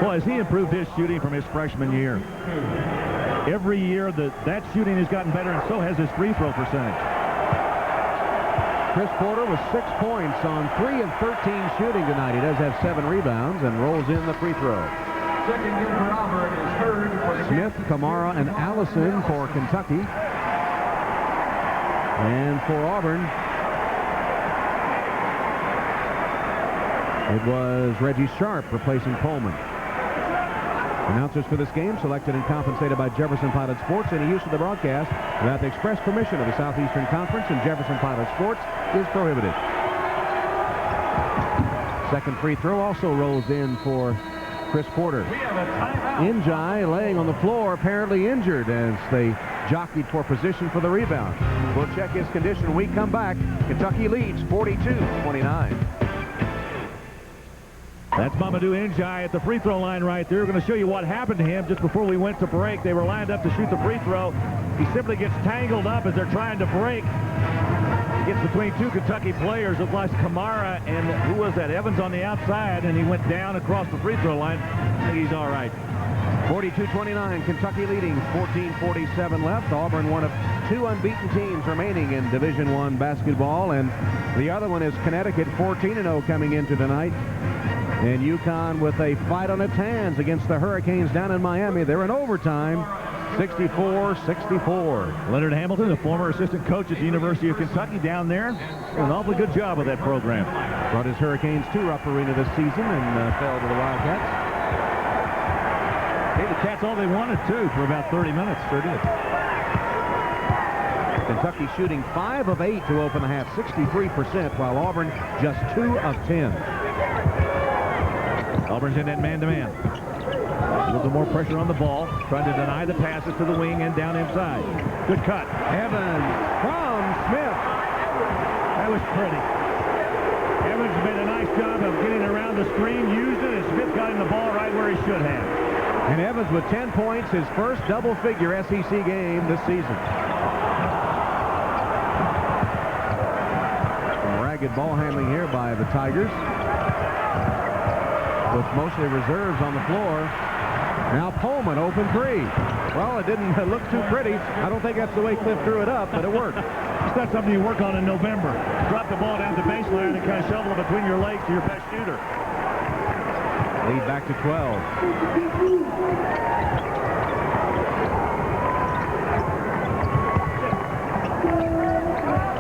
Boy, has he improved his shooting from his freshman year. Every year that shooting has gotten better, and so has his free throw percentage. Chris Porter with 6 points on 3 of 13 shooting tonight. He does have 7 rebounds and rolls in the free throw. Second in for Auburn is heard for the Smith, Kamara, and Allison for Kentucky. And for Auburn, it was Reggie Sharp replacing Coleman. Announcers for this game selected and compensated by Jefferson Pilot Sports. Any use of the broadcast without the express permission of the Southeastern Conference and Jefferson Pilot Sports is prohibited. Second free throw also rolls in for Chris Porter. Njai laying on the floor, apparently injured as they jockeyed for position for the rebound. We'll check his condition when we come back. Kentucky leads 42-29. That's Mamadou Njai at the free throw line right there. We're going to show you what happened to him just before we went to break. They were lined up to shoot the free throw. He simply gets tangled up as they're trying to break. Gets between two Kentucky players. It was Kamara and who was that? Evans on the outside, and he went down across the free throw line. I think he's all right. 42-29, Kentucky leading, 14:47 left. Auburn, one of 2 unbeaten teams remaining in Division I basketball, and the other one is Connecticut, 14-0 coming into tonight. And UConn with a fight on its hands against the Hurricanes down in Miami. They're in overtime, 64-64. Leonard Hamilton, the former assistant coach at the University of Kentucky down there, did an awfully good job with that program. Brought his Hurricanes to Rupp Arena this season and fell to the Wildcats. Gave the Cats all they wanted, too, for about 30 minutes. Sure did. Kentucky shooting 5 of 8 to open the half, 63%, while Auburn just 2 of 10. Auburn's in that man-to-man. A little bit more pressure on the ball, trying to deny the passes to the wing and down inside. Good cut. Evans from Smith. That was pretty. Evans made a nice job of getting around the screen, used it, and Smith got him the ball right where he should have. And Evans with 10 points, his first double-figure SEC game this season. Some ragged ball handling here by the Tigers, with mostly reserves on the floor. Now Pullman, open three. Well, it didn't look too pretty. I don't think that's the way Cliff threw it up, but it worked. It's not something you work on in November. Drop the ball down the baseline and kind of shovel it between your legs to your best shooter. Lead back to 12.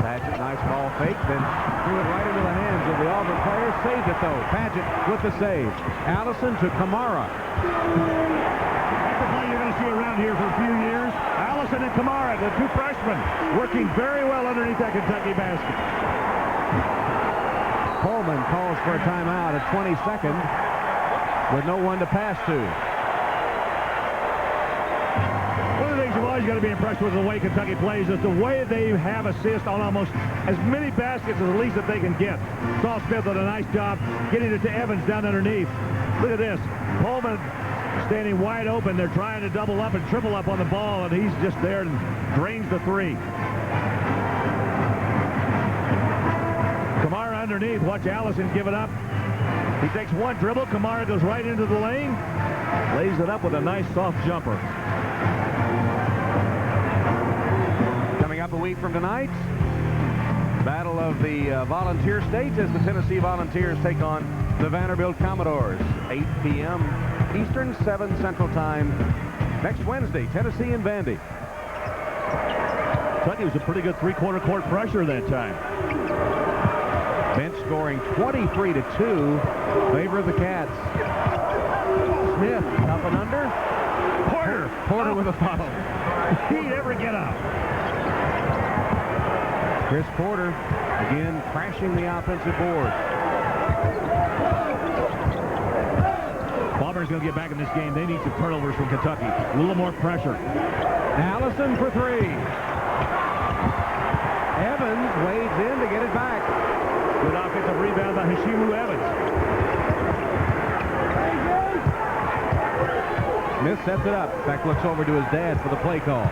Paget, nice ball fake, then threw it right into the hands of the Auburn player. Saved it, though. Paget with the save. Allison to Kamara. That's the play you're going to see around here for a few years. Allison and Kamara, the 2 freshmen, working very well underneath that Kentucky basket. Coleman calls for a timeout at 22nd. With no one to pass to. One of the things you've always got to be impressed with the way Kentucky plays is the way they have assists on almost as many baskets as the least that they can get. Saul Smith did a nice job getting it to Evans down underneath. Look at this. Coleman standing wide open. They're trying to double up and triple up on the ball, and he's just there and drains the 3. underneath. Watch Allison give it up. He takes one dribble. Kamara goes right into the lane. Lays it up with a nice soft jumper. Coming up a week from tonight, Battle of the Volunteer States as the Tennessee Volunteers take on the Vanderbilt Commodores. 8 p.m. Eastern, 7 Central Time. Next Wednesday, Tennessee and Vandy. Kentucky was a pretty good three-quarter court pressure that time. Bench scoring 23-2. Favor of the Cats. Smith up and under. Porter with a foul. He'd ever get up. Chris Porter again crashing the offensive board. Auburn's going to get back in this game. They need some turnovers from Kentucky. A little more pressure. Allison for three. Evans wades in to get it back. Good offensive rebound by Hashimu Evans. Smith sets it up. In fact, looks over to his dad for the play call.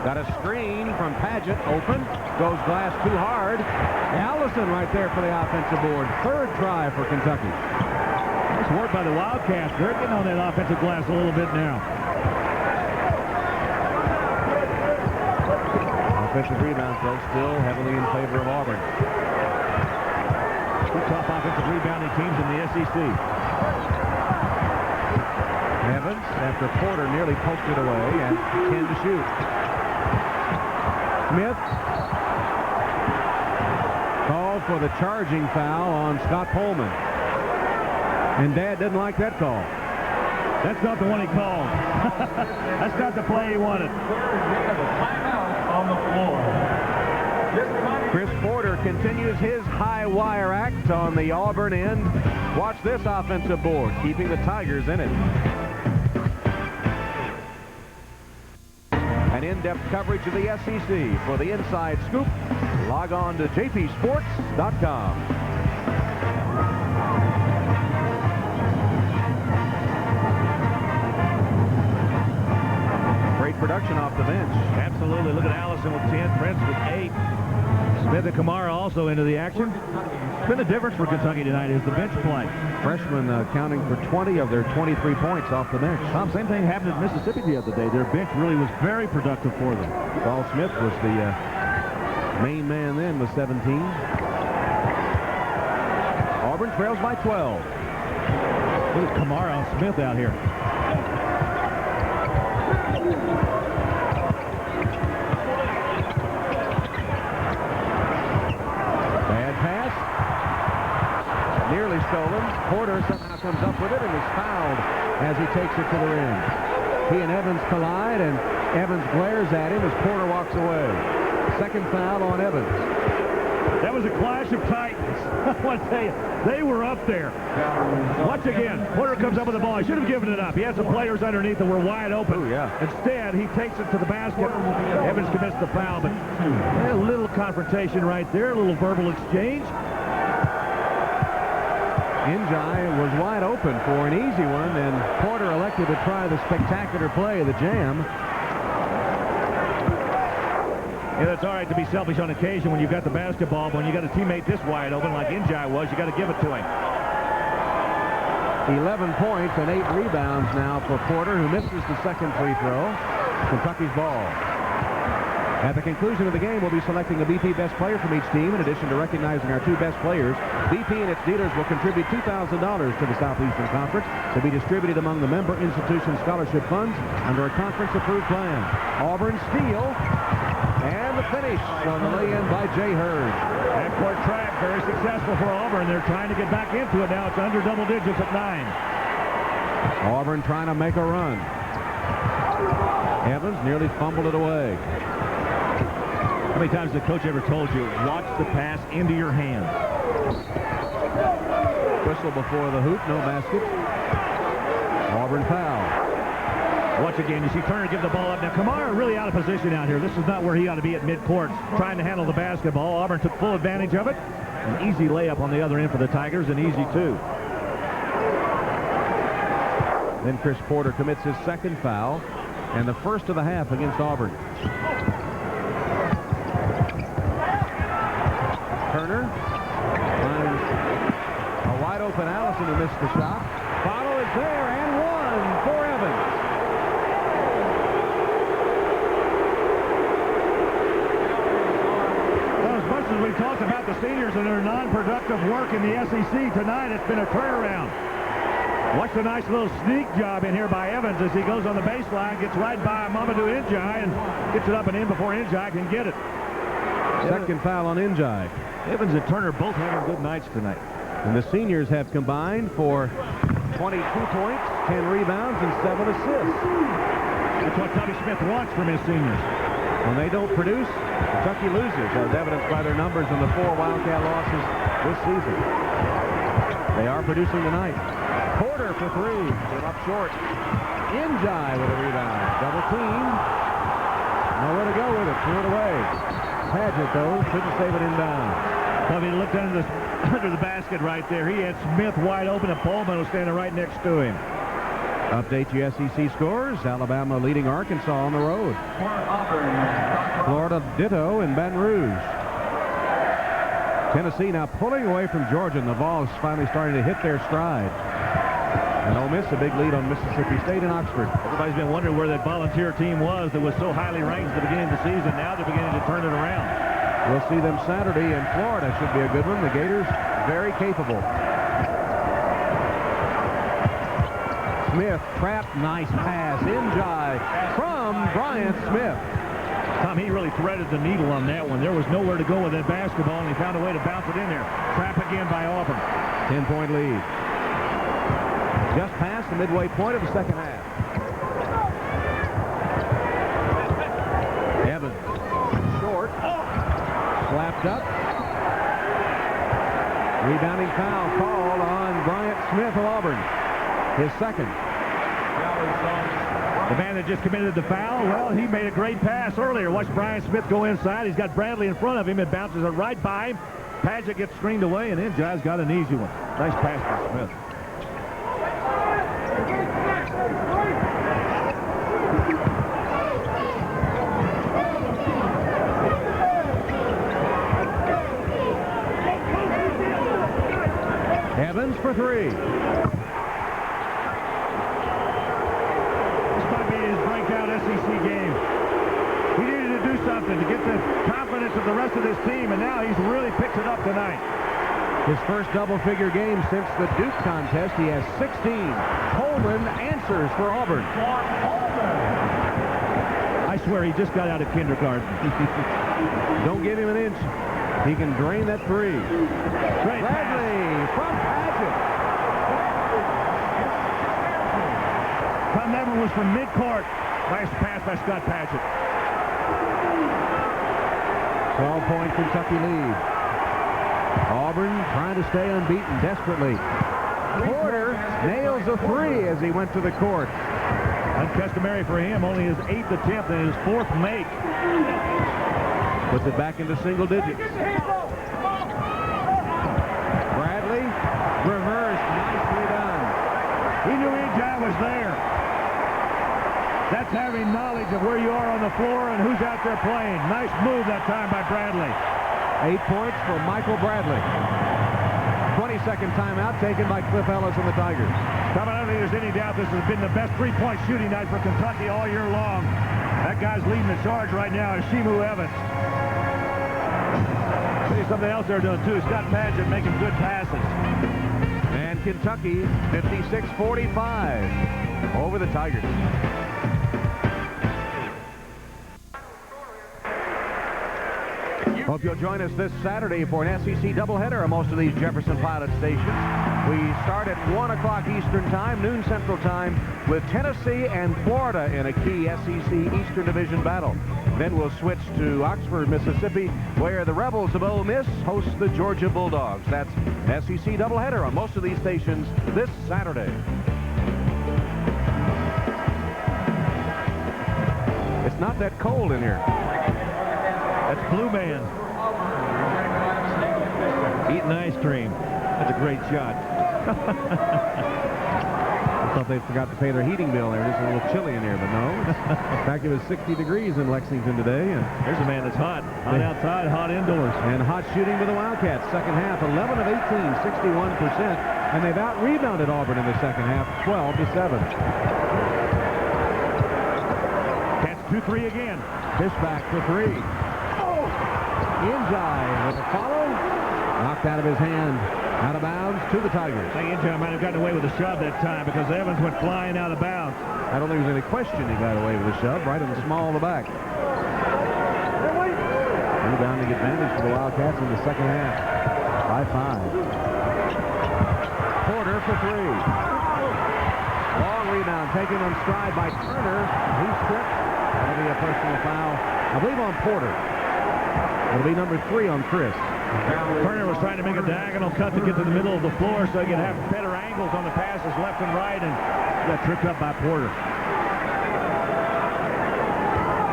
Got a screen from Paget, open, goes glass too hard. Allison right there for the offensive board. Third try for Kentucky. Nice work by the Wildcats. They're getting on that offensive glass a little bit now. Offensive rebounds, though, still heavily in favor of Auburn. Two top offensive rebounding teams in the SEC. Evans, after Porter nearly poked it away, and 10 to shoot. Smith called for the charging foul on Scott Pullman. And Dad didn't like that call. That's not the one he called. That's not the play he wanted. On the floor. Chris Porter continues his high wire act on the Auburn end. Watch this offensive board, keeping the Tigers in it. An in-depth coverage of the SEC. For the inside scoop, log on to jpsports.com. Great production off the bench. Absolutely. Look at Allison with 10, Prince with 8. Smith and Kamara also into the action. It's been the difference for Kentucky tonight is the bench play. Freshmen counting for 20 of their 23 points off the bench. Tom, same thing happened at Mississippi the other day. Their bench really was very productive for them. Paul Smith was the main man then with 17. Auburn trails by 12. Look at Kamara and Smith out here. Bad pass. Nearly stolen. Porter somehow comes up with it and is fouled as he takes it to the rim. He and Evans collide, and Evans glares at him as Porter walks away. Second foul on Evans. That was a clash of titans. I want to tell you, they were up there. Watch again. Porter comes up with the ball. He should have given it up. He had some players underneath that were wide open. Ooh, yeah. Instead, he takes it to the basket. Evans commits the foul, but a little confrontation right there, a little verbal exchange. Njai was wide open for an easy one, and Porter elected to try the spectacular play of the jam. Yeah, that's all right to be selfish on occasion when you've got the basketball, but when you got a teammate this wide open like Njai was, you got to give it to him. 11 points and 8 rebounds now for Porter, who misses the second free throw. Kentucky's ball. At the conclusion of the game, we'll be selecting a BP best player from each team. In addition to recognizing our 2 best players, BP and its dealers will contribute $2,000 to the Southeastern Conference to be distributed among the member institution scholarship funds under a conference-approved plan. Auburn steal, and the finish on the lay-in by Jay Hurd. Backcourt trap, very successful for Auburn. They're trying to get back into it now. It's under double digits at 9. Auburn trying to make a run. Evans nearly fumbled it away. How many times has the coach ever told you, watch the pass into your hands? Whistle before the hoop, no basket. Auburn foul. Once again, you see Turner give the ball up. Now, Kamara really out of position out here. This is not where he ought to be at midcourt, trying to handle the basketball. Auburn took full advantage of it. An easy layup on the other end for the Tigers, and easy, too. Then Chris Porter commits his second foul, and the first of the half against Auburn. Turner open Allison who missed the shot. Follow is there, and one for Evans. Well, as much as we talked about the seniors and their non-productive work in the SEC, tonight it's been a turnaround. Watch the nice little sneak job in here by Evans as he goes on the baseline, gets right by Mamadou Njai, and gets it up and in before Njai can get it. Second foul on Njai. Evans and Turner both having good nights tonight. And the seniors have combined for 22 points, 10 rebounds, and 7 assists. That's what Tubby Smith wants from his seniors. When they don't produce, Kentucky loses, as evidenced by their numbers in the 4 Wildcat losses this season. They are producing tonight. Porter for 3. Came up short. Njai with a rebound. Double team. Nowhere to go with it. Threw it away. Paget, though, couldn't save it inbound. Well, if he looked under the basket right there, he had Smith wide open, and Pullman was standing right next to him. Update your SEC scores. Alabama leading Arkansas on the road. Florida ditto in Baton Rouge. Tennessee now pulling away from Georgia, and the Vols finally starting to hit their stride. And Ole Miss a big lead on Mississippi State in Oxford. Everybody's been wondering where that volunteer team was that was so highly ranked at the beginning of the season. Now they're beginning to turn it around. We'll see them Saturday in Florida. Should be a good one. The Gators, very capable. Smith trapped. Nice pass. Njai from Bryant Smith. Tom, he really threaded the needle on that one. There was nowhere to go with that basketball, and he found a way to bounce it in there. Trap again by Auburn. 10-point lead. Just past the midway point of the second half. Evans. Short. Slapped up. Rebounding foul called on Bryant Smith of Auburn. His second. The man that just committed the foul, well, he made a great pass earlier. Watch Bryant Smith go inside. He's got Bradley in front of him. It bounces it right by him. Paget gets screened away, and Njai's got an easy one. Nice pass by Smith. Evans for 3. This might be his breakout SEC game. He needed to do something to get the confidence of the rest of this team, and now he's really picked it up tonight. His first double-figure game since the Duke contest. He has 16. Coleman answers for Auburn. I swear he just got out of kindergarten. Don't give him an inch. He can drain that 3. Great Bradley from Paget. Tom, that one was from midcourt. Nice pass by Scott Paget. 12-point Kentucky lead. Auburn trying to stay unbeaten desperately. Porter nails a 3 as he went to the court. Uncustomary for him, only his 8th attempt and his 4th make. Puts it back into single digits. Bradley, reversed, nicely done. He knew Njai was there. That's having knowledge of where you are on the floor and who's out there playing. Nice move that time by Bradley. 8 points for Michael Bradley. 22nd timeout taken by Cliff Ellis and the Tigers. Tom, I don't think there's any doubt this has been the best three-point shooting night for Kentucky all year long. That guy's leading the charge right now is Shimu Evans. See something else they're doing too. Scott Paget making good passes. And Kentucky 56-45 over the Tigers. Hope you'll join us this Saturday for an SEC doubleheader on most of these Jefferson Pilot stations. We start at 1 o'clock Eastern Time, noon Central Time, with Tennessee and Florida in a key SEC Eastern Division battle. Then we'll switch to Oxford, Mississippi, where the Rebels of Ole Miss host the Georgia Bulldogs. That's an SEC doubleheader on most of these stations this Saturday. It's not that cold in here. That's Blue Man. Eating ice cream. That's a great shot. I thought they forgot to pay their heating bill there. It's a little chilly in here, but no. In fact, it was 60 degrees in Lexington today. And there's a man that's hot. Hot outside, hot indoors. And hot shooting for the Wildcats. Second half, 11 of 18, 61%. And they've out-rebounded Auburn in the second half, 12-7. Cats 2-3 again. Fishback for three. Injai with a follow. Knocked out of his hand. Out of bounds to the Tigers. I think Injai might have gotten away with a shove that time because Evans went flying out of bounds. I don't think there's any question he got away with a shove right in the small of the back. Rebounding advantage for the Wildcats in the second half. By 5. Porter for three. Long rebound taken on stride by Turner. He stripped. That'll be a personal foul, I believe, on Porter. It'll be number 3 on Chris. Turner was trying to make a diagonal cut to get to the middle of the floor so he could have better angles on the passes left and right, and got tripped up by Porter.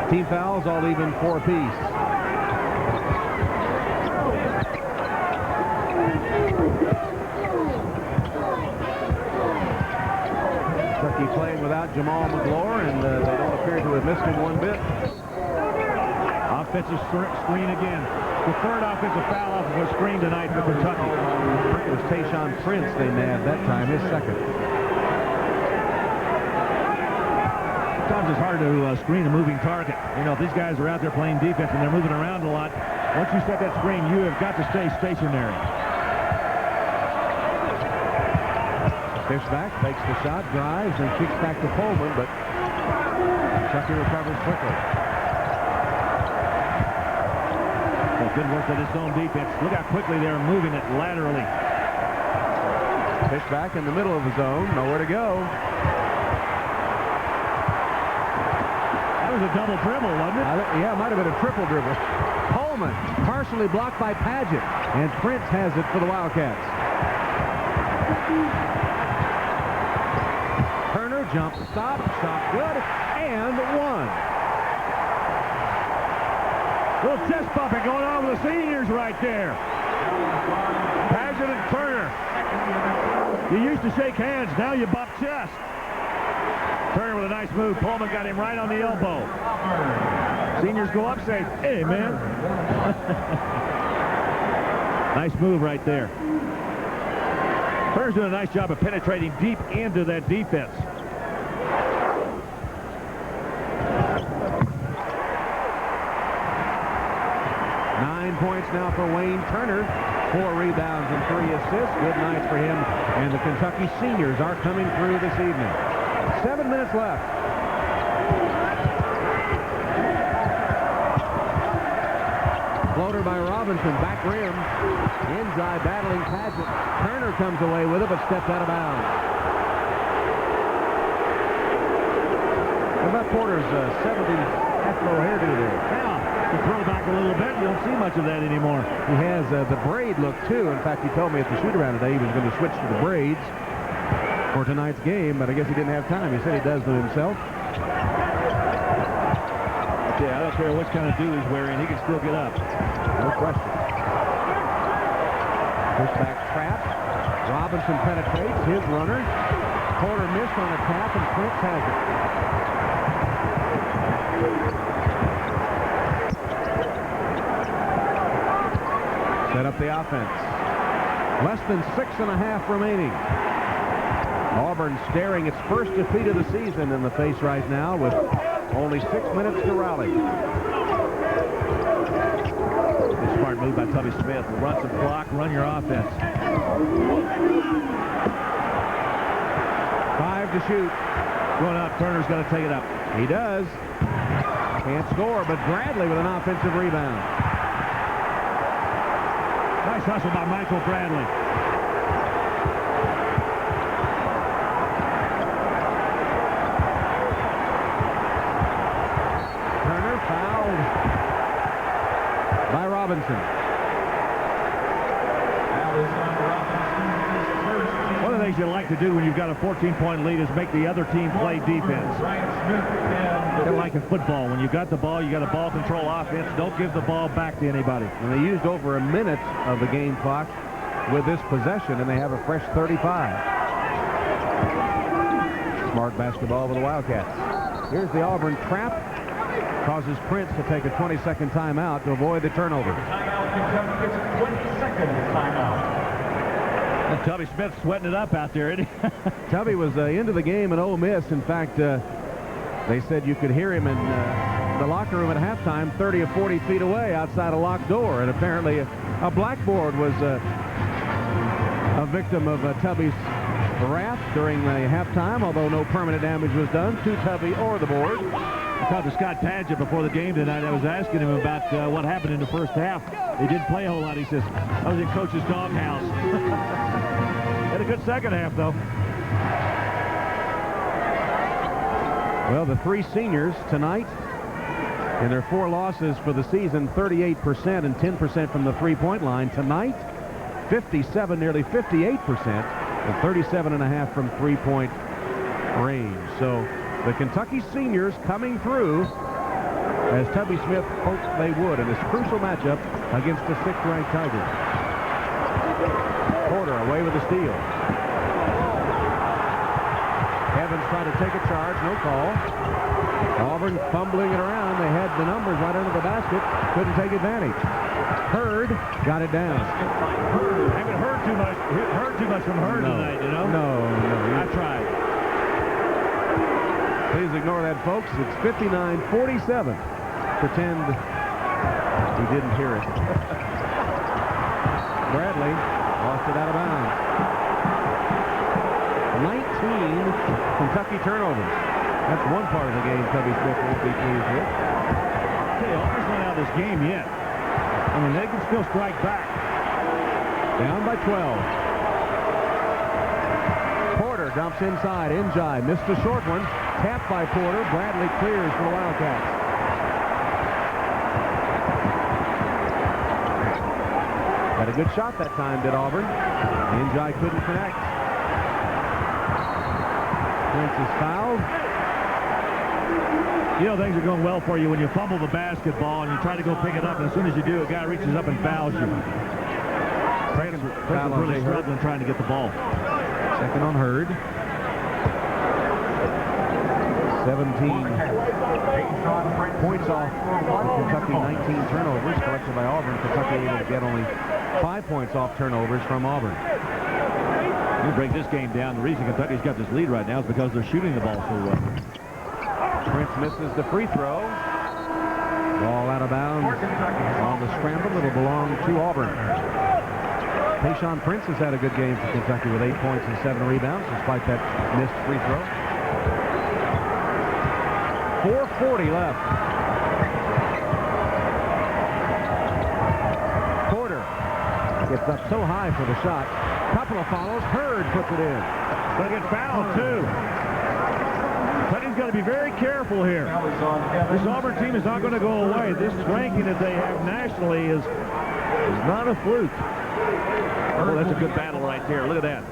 Team fouls all even 4 apiece. Kentucky playing without Jamal McGlure, and they don't appear to have missed him one bit. Offensive screen again. The third offensive foul off of a screen tonight for Kentucky. It was Tayshaun Prince they nabbed that time, his second. Sometimes it's hard to screen a moving target. You know, if these guys are out there playing defense and they're moving around a lot, once you set that screen, you have got to stay stationary. Fishback fakes the shot, drives, and kicks back to Coleman, but Kentucky recovers quickly. Good work by this zone defense. Look how quickly they're moving it laterally. Fishback in the middle of the zone. Nowhere to go. That was a double dribble, wasn't it? Yeah, it might have been a triple dribble. Coleman partially blocked by Padgett. And Prince has it for the Wildcats. Turner jump, stop, shot good, and one. Little chest bumping going on with the seniors right there. Padgett and Turner. You used to shake hands, now you bump chest. Turner with a nice move. Pullman got him right on the elbow. Seniors go up, say, hey, man. Nice move right there. Turner's doing a nice job of penetrating deep into that defense. 9 points now for Wayne Turner. 4 rebounds and 3 assists. Good nights for him. And the Kentucky seniors are coming through this evening. 7 minutes left. Floater by Robinson. Back rim. Inside battling Padgett. Turner comes away with it, but stepped out of bounds. What about Porter's 70s afro hairdo there? Yeah. To throw back a little bit, you don't see much of that anymore. He has the braid look, too. In fact, he told me at the shoot-around today he was going to switch to the braids for tonight's game, but I guess he didn't have time. He said he does them himself. Yeah, I don't care what kind of do he's wearing. He can still get up. No question. Pushback trap. Robinson penetrates. His runner. Porter missed on a tap, and Prince has it. Set up the offense. Less than 6.5 remaining. Auburn staring its first defeat of the season in the face right now with only 6 minutes to rally. Good smart move by Tubby Smith. Run some clock, run your offense. 5 to shoot. Going out, Turner's got to take it up. He does. Can't score, but Bradley with an offensive rebound. Nice hustle by Michael Bradley. Turner fouled by Robinson. One of the things you like to do when you've got a 14-point lead is make the other team play defense. Kind of like in football. When you've got the ball, you got a ball control offense. Don't give the ball back to anybody. And they used over a minute of the game clock with this possession, and they have a fresh 35. Smart basketball with the Wildcats. Here's the Auburn trap. Causes Prince to take a 20-second timeout to avoid the turnover. Timeout, Kentucky gets a 20-second timeout. And Tubby Smith sweating it up out there, isn't he? Tubby was into the game at Ole Miss. In fact, they said you could hear him in the locker room at halftime 30 or 40 feet away outside a locked door. And apparently a blackboard was a victim of Tubby's wrath during the halftime, although no permanent damage was done to Tubby or the board. I talked to Scott Padgett before the game tonight. I was asking him about what happened in the first half. He didn't play a whole lot. He says, I was in Coach's doghouse. Had a good second half, though. Well, the three seniors tonight, in their 4 losses for the season, 38% and 10% from the three-point line. Tonight, 57, nearly 58%, and 37.5 from three-point range. So the Kentucky seniors coming through as Tubby Smith hoped they would in this crucial matchup against the 6th-ranked Tigers. Porter away with the steal. Evans tried to take a charge, no call. Auburn fumbling it around. They had the numbers right under the basket, couldn't take advantage. Hurd got it down. I haven't heard too much from Hurd tonight, you know? No. I tried. Please ignore that, folks. It's 59-47. Pretend we didn't hear it. Bradley lost it out of bounds. 19 Kentucky turnovers. That's one part of the game Tubby Smith won't be pleased with. Okay, Auburn's not out of this game yet. I mean, they can still strike back. Down by 12. Porter dumps inside. Njai missed a short one. Tapped by Porter. Bradley clears for the Wildcats. Had a good shot that time, did Auburn. Njai couldn't connect. Prince is fouled. You know things are going well for you when you fumble the basketball and you try to go pick it up, and as soon as you do, a guy reaches up and fouls you. Prince is really struggling trying to get the ball. Second on Hurd. 17 points off Kentucky, 19 turnovers collected by Auburn. Kentucky able to get only 5 points off turnovers from Auburn. You break this game down. The reason Kentucky's got this lead right now is because they're shooting the ball so well. Prince misses the free throw. Ball out of bounds on the scramble. It'll belong to Auburn. Tayshaun Prince has had a good game for Kentucky with 8 points and 7 rebounds despite that missed free throw. 4:40 left. Porter gets up so high for the shot. Couple of follows. Hurd puts it in. Going to get fouled, too. Kentucky's got to be very careful here. This Auburn team is not going to go away. This ranking that they have nationally is not a fluke. Oh, that's a good battle right there. Look at that.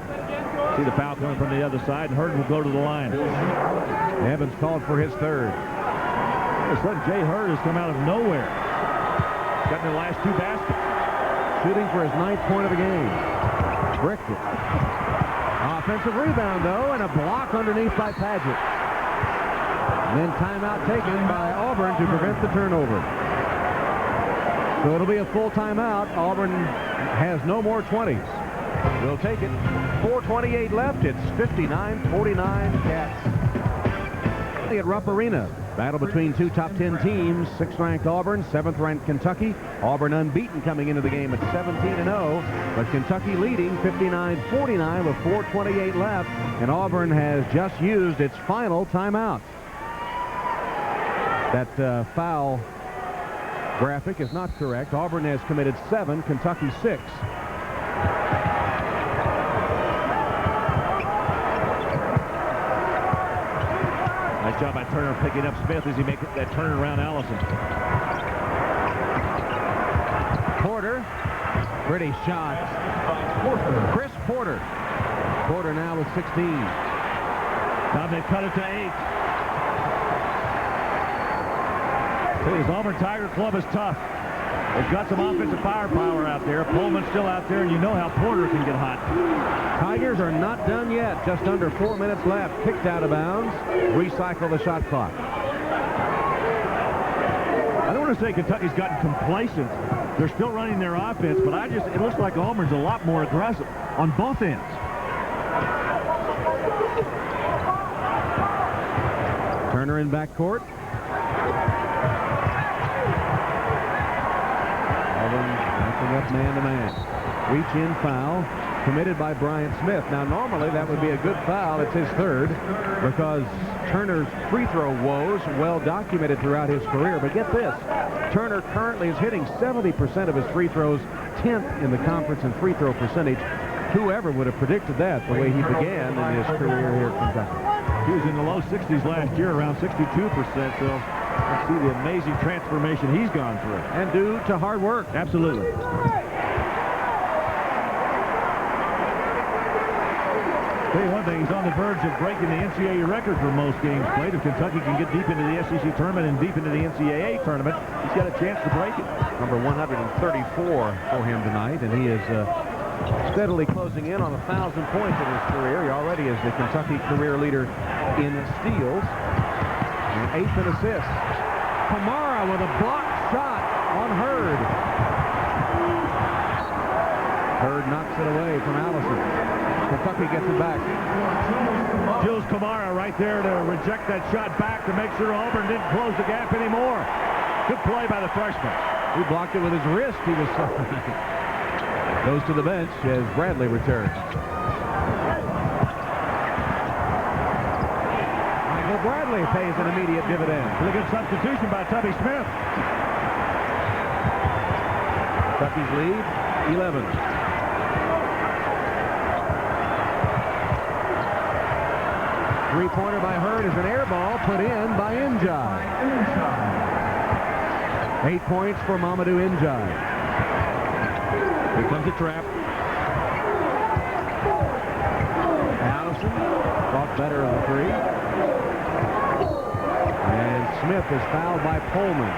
See the foul coming from the other side, and Hurd will go to the line. Evans called for his third. All of a sudden, Jay Hurd has come out of nowhere. Got in the last 2 baskets. Shooting for his 9th point of the game. Bricked it. Offensive rebound, though, and a block underneath by Padgett. And then timeout taken by Auburn to prevent the turnover. So it'll be a full timeout. Auburn has no more 20s. We'll take it. 4:28 left. It's 59-49 Cats. At Rupp Arena. Battle between 2 top 10 teams. 6th-ranked Auburn, 7th-ranked Kentucky. Auburn unbeaten coming into the game at 17-0. But Kentucky leading 59-49 with 4:28 left. And Auburn has just used its final timeout. That foul graphic is not correct. Auburn has committed 7, Kentucky 6. Nice job by Turner picking up Smith as he makes that turn around Allison. Porter. Pretty shot. Chris Porter. Porter now with 16. Now they've cut it to 8. This Auburn Tiger club is tough. They've got some offensive firepower out there. Pullman's still out there, and you know how Porter can get hot. Tigers are not done yet. Just under 4 minutes left. Kicked out of bounds. Recycle the shot clock. I don't want to say Kentucky's gotten complacent. They're still running their offense, but it looks like Auburn's a lot more aggressive on both ends. Turner in backcourt. Auburn backing up man-to-man. Reach-in foul committed by Bryant Smith. Now, normally that would be a good foul. It's his third because Turner's free throw woes well documented throughout his career. But get this, Turner currently is hitting 70% of his free throws, 10th in the conference in free throw percentage. Whoever would have predicted that the way he began in his career here at Kentucky. He was in the low 60s last year, around 62%, so let's see the amazing transformation he's gone through. And due to hard work. Absolutely. Tell you one thing, he's on the verge of breaking the NCAA record for most games played. If Kentucky can get deep into the SEC tournament and deep into the NCAA tournament, he's got a chance to break it. Number 134 for him tonight, and he is steadily closing in on 1,000 points in his career. He already is the Kentucky career leader in steals and 8th in assists. Kamara with a blocked shot on Hurd. Hurd knocks it away from Allison. Kentucky gets it back. Jules Kamara right there to reject that shot back to make sure Auburn didn't close the gap anymore. Good play by the freshman. He blocked it with his wrist. He was goes to the bench as Bradley returns. Michael Bradley pays an immediate dividend. Really good substitution by Tubby Smith. Kentucky's lead, 11. Three-pointer by Hurd is an air ball put in by Njai. 8 points for Mamadou Njai. Here comes the trap. Allison thought better of the three. And Smith is fouled by Pullman.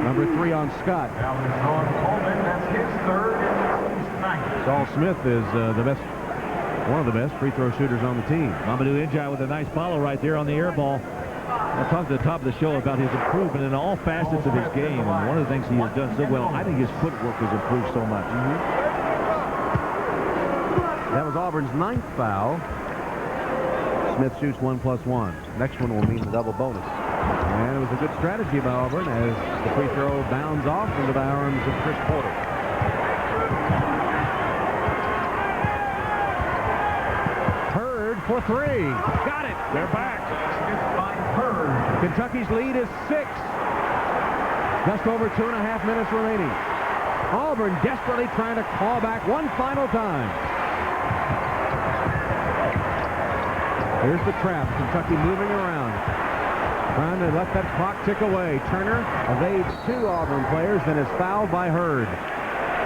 Number 3 on Scott. Pullman, that's his third and his ninth. Saul Smith is one of the best free throw shooters on the team. Mamadou Njai with a nice follow right there on the air ball. I talked at the top of the show about his improvement in all facets of his game, and one of the things he has done so well, I think his footwork has improved so much. That was Auburn's 9th foul. Smith shoots 1+1. Next one will mean the double bonus. And it was a good strategy by Auburn as the free throw bounds off into the arms of Chris Porter. Hurd for 3. Got it. They're back. Kentucky's lead is 6. Just over 2.5 minutes remaining. Auburn desperately trying to claw back one final time. Here's the trap. Kentucky moving around. Trying to let that clock tick away. Turner evades 2 Auburn players, then is fouled by Hurd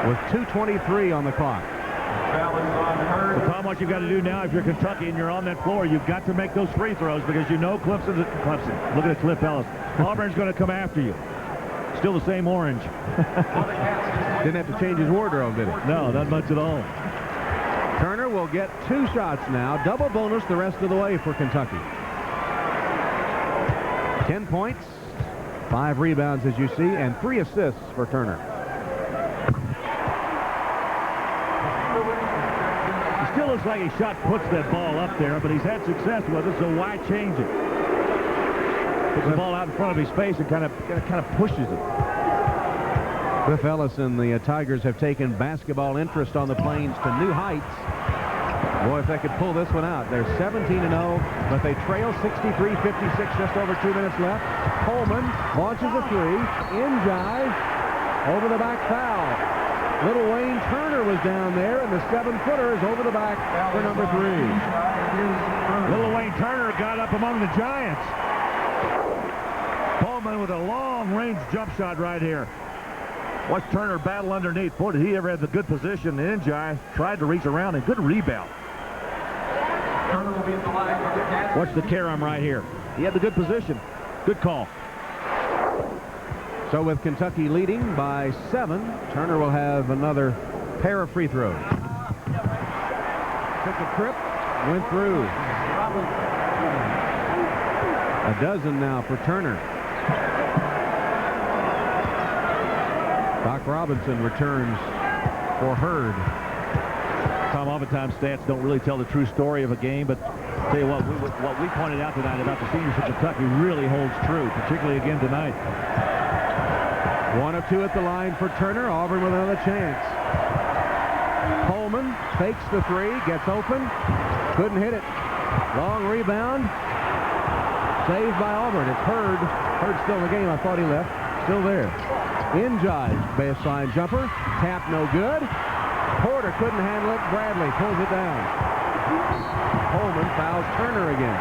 with 2:23 on the clock. So Tom, what you've got to do now, if you're Kentucky and you're on that floor, you've got to make those free throws because you know Clemson. Look at Cliff Ellis. Auburn's going to come after you. Still the same orange. Didn't have to change his wardrobe, did he? No, not much at all. Turner will get 2 shots now. Double bonus the rest of the way for Kentucky. 10 points, 5 rebounds as you see, and 3 assists for Turner. Still looks like his shot puts that ball up there, but he's had success with it, so why change it? Puts the ball out in front of his face and kind of pushes it. Cliff Ellis and the Tigers have taken basketball interest on the Plains to new heights. Boy, if they could pull this one out. They're 17-0, but they trail 63-56, just over 2 minutes left. Coleman launches a 3. Njai over the back foul. Little Wayne Turner was down there, and the 7-footer is over the back for number 3. Little Wayne Turner got up among the Giants. Coleman with a long-range jump shot right here. Watch Turner battle underneath. Boy, did he ever have the good position. Njai tried to reach around, and good rebound. Watch the carom right here. He had the good position. Good call. So with Kentucky leading by 7, Turner will have another pair of free throws. Took a trip, went through. A dozen now for Turner. Doc Robinson returns for Hurd. Tom, oftentimes stats don't really tell the true story of a game, but I'll tell you what we pointed out tonight about the seniors of Kentucky really holds true, particularly again tonight. 1 of 2 at the line for Turner. Auburn with another chance. Coleman fakes the 3, gets open, couldn't hit it. Long rebound. Saved by Auburn. It's Hurd. Hurd's still in the game. I thought he left. Still there. Injive baseline jumper. Tap no good. Porter couldn't handle it. Bradley pulls it down. Coleman fouls Turner again.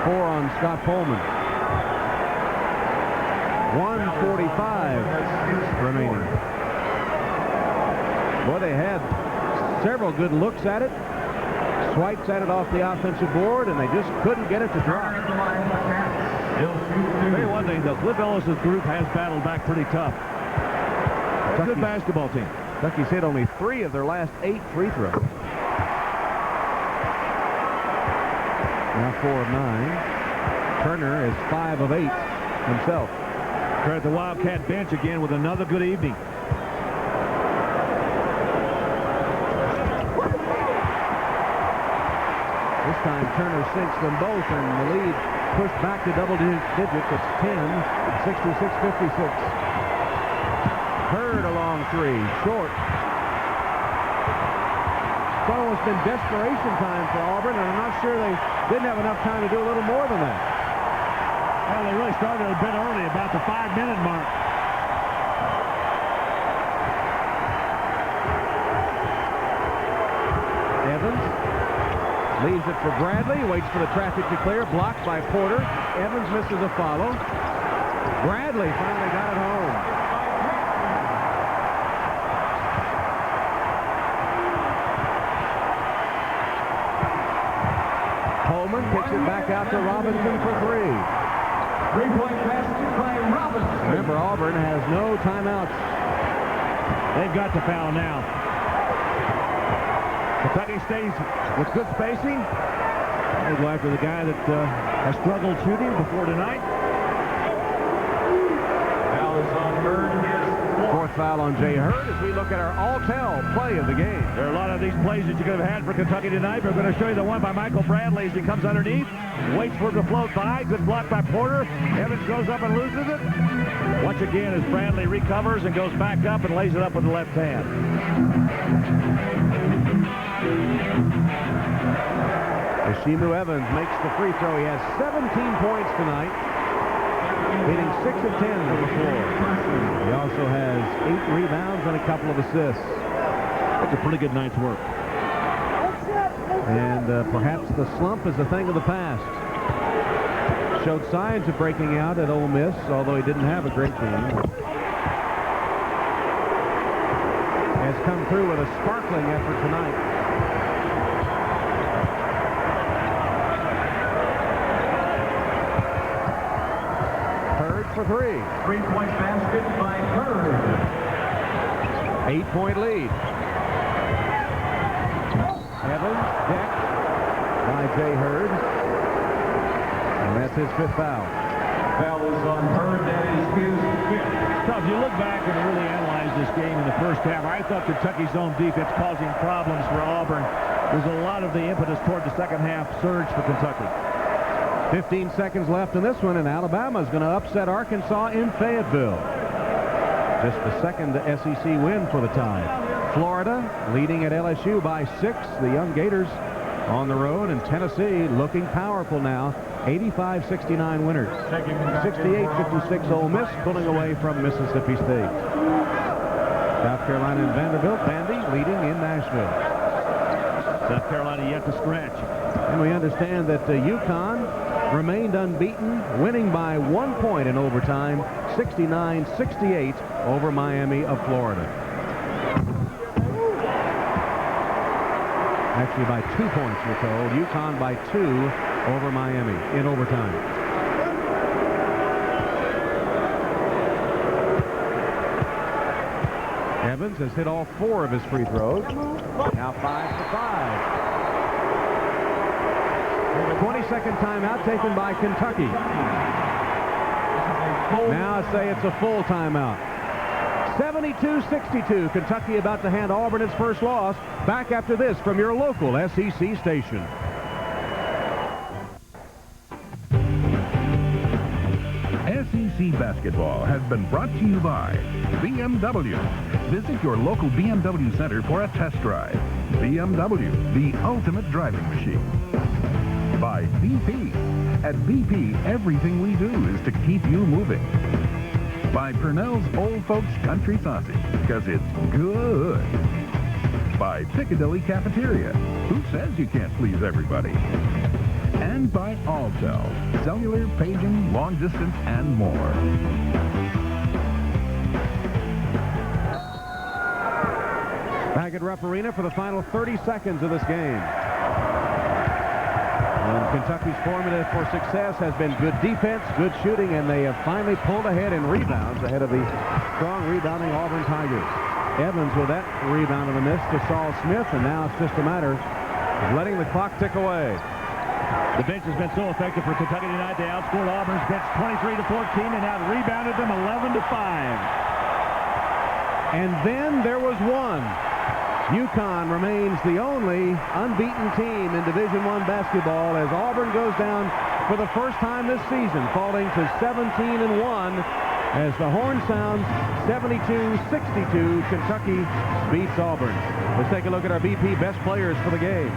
4 on Scott Coleman. 1:45 remaining. Boy, they had several good looks at it. Swipes at it off the offensive board, and they just couldn't get it to drop. I'll tell you one thing, though. Cliff Ellis's group has battled back pretty tough. Good basketball team. Kentucky's hit only 3 of their last 8 free throws. Now 4 of 9. Turner is 5 of 8 himself. Credit the Wildcat bench again with another good evening. This time Turner sinks them both, and the lead pushed back to double digits. It's 10, 66-56. Hurd a long 3, short. It's almost been desperation time for Auburn, and I'm not sure they didn't have enough time to do a little more than that. Well, they really started a bit early, about the 5-minute mark. Evans leaves it for Bradley, waits for the traffic to clear, blocked by Porter. Evans misses a follow. Bradley finally got it home. Coleman kicks it back out to Robinson for 3. 3-point basket by Robinson. Remember, Auburn has no timeouts. They've got to foul now. Kentucky stays with good spacing. They go after the guy that has struggled shooting before tonight. Foul is on Hurd. Fourth foul on Jay Hurd as we look at our all-tell play of the game. There are a lot of these plays that you could have had for Kentucky tonight. We're going to show you the one by Michael Bradley as he comes underneath. Waits for it to float by. Good block by Porter. Evans goes up and loses it. Once again, as Bradley recovers and goes back up and lays it up with the left hand. Eshimu Evans makes the free throw. He has 17 points tonight, hitting 6 of 10 from the floor. He also has 8 rebounds and a couple of assists. That's a pretty good night's work. And perhaps the slump is a thing of the past. Showed signs of breaking out at Ole Miss, although he didn't have a great game. Has come through with a sparkling effort tonight. Hurd for 3. 3-point basket by Hurd. 8-point lead. Evans decked by Jay Hurd. And that's his 5th foul. Foul is on Hurd. That is his 5th. So if you look back and really analyze this game in the first half, I thought Kentucky's own defense causing problems for Auburn. There's a lot of the impetus toward the second half surge for Kentucky. 15 seconds left in this one, and Alabama's going to upset Arkansas in Fayetteville. Just the second SEC win for the Tide. Florida leading at LSU by 6. The young Gators on the road, and Tennessee looking powerful now. 85-69 winners. 68-56 Ole Miss pulling away from Mississippi State. South Carolina and Vanderbilt, Vandy leading in Nashville. South Carolina yet to scratch. And we understand that UConn remained unbeaten, winning by 1 point in overtime, 69-68 over Miami of Florida. Actually by 2 points, we're told. UConn by 2 over Miami in overtime. has hit all 4 of his free throws. Now 5 for 5. 22nd timeout taken by Kentucky. Now I say it's a full timeout. 72-62. Kentucky about to hand Auburn its first loss. Back after this from your local SEC station. SEC basketball has been brought to you by BMW. Visit your local BMW center for a test drive. BMW, the ultimate driving machine. By BP. At BP, everything we do is to keep you moving. By Purnell's Old Folks Country Sausage, because it's good. By Piccadilly Cafeteria. Who says you can't please everybody? And by Alltel, cellular, paging, long distance, and more. Back at Rupp Arena for the final 30 seconds of this game. And Kentucky's formula for success has been good defense, good shooting, and they have finally pulled ahead in rebounds ahead of the strong rebounding Auburn Tigers. Evans with that rebound and a miss to Saul Smith, and now it's just a matter of letting the clock tick away. The bench has been so effective for Kentucky tonight. They outscored Auburn's bench 23-14 and out rebounded them 11-5. And then there was one. UConn remains the only unbeaten team in Division I basketball as Auburn goes down for the first time this season, falling to 17-1 as the horn sounds 72-62. Kentucky beats Auburn. Let's take a look at our BP best players for the game.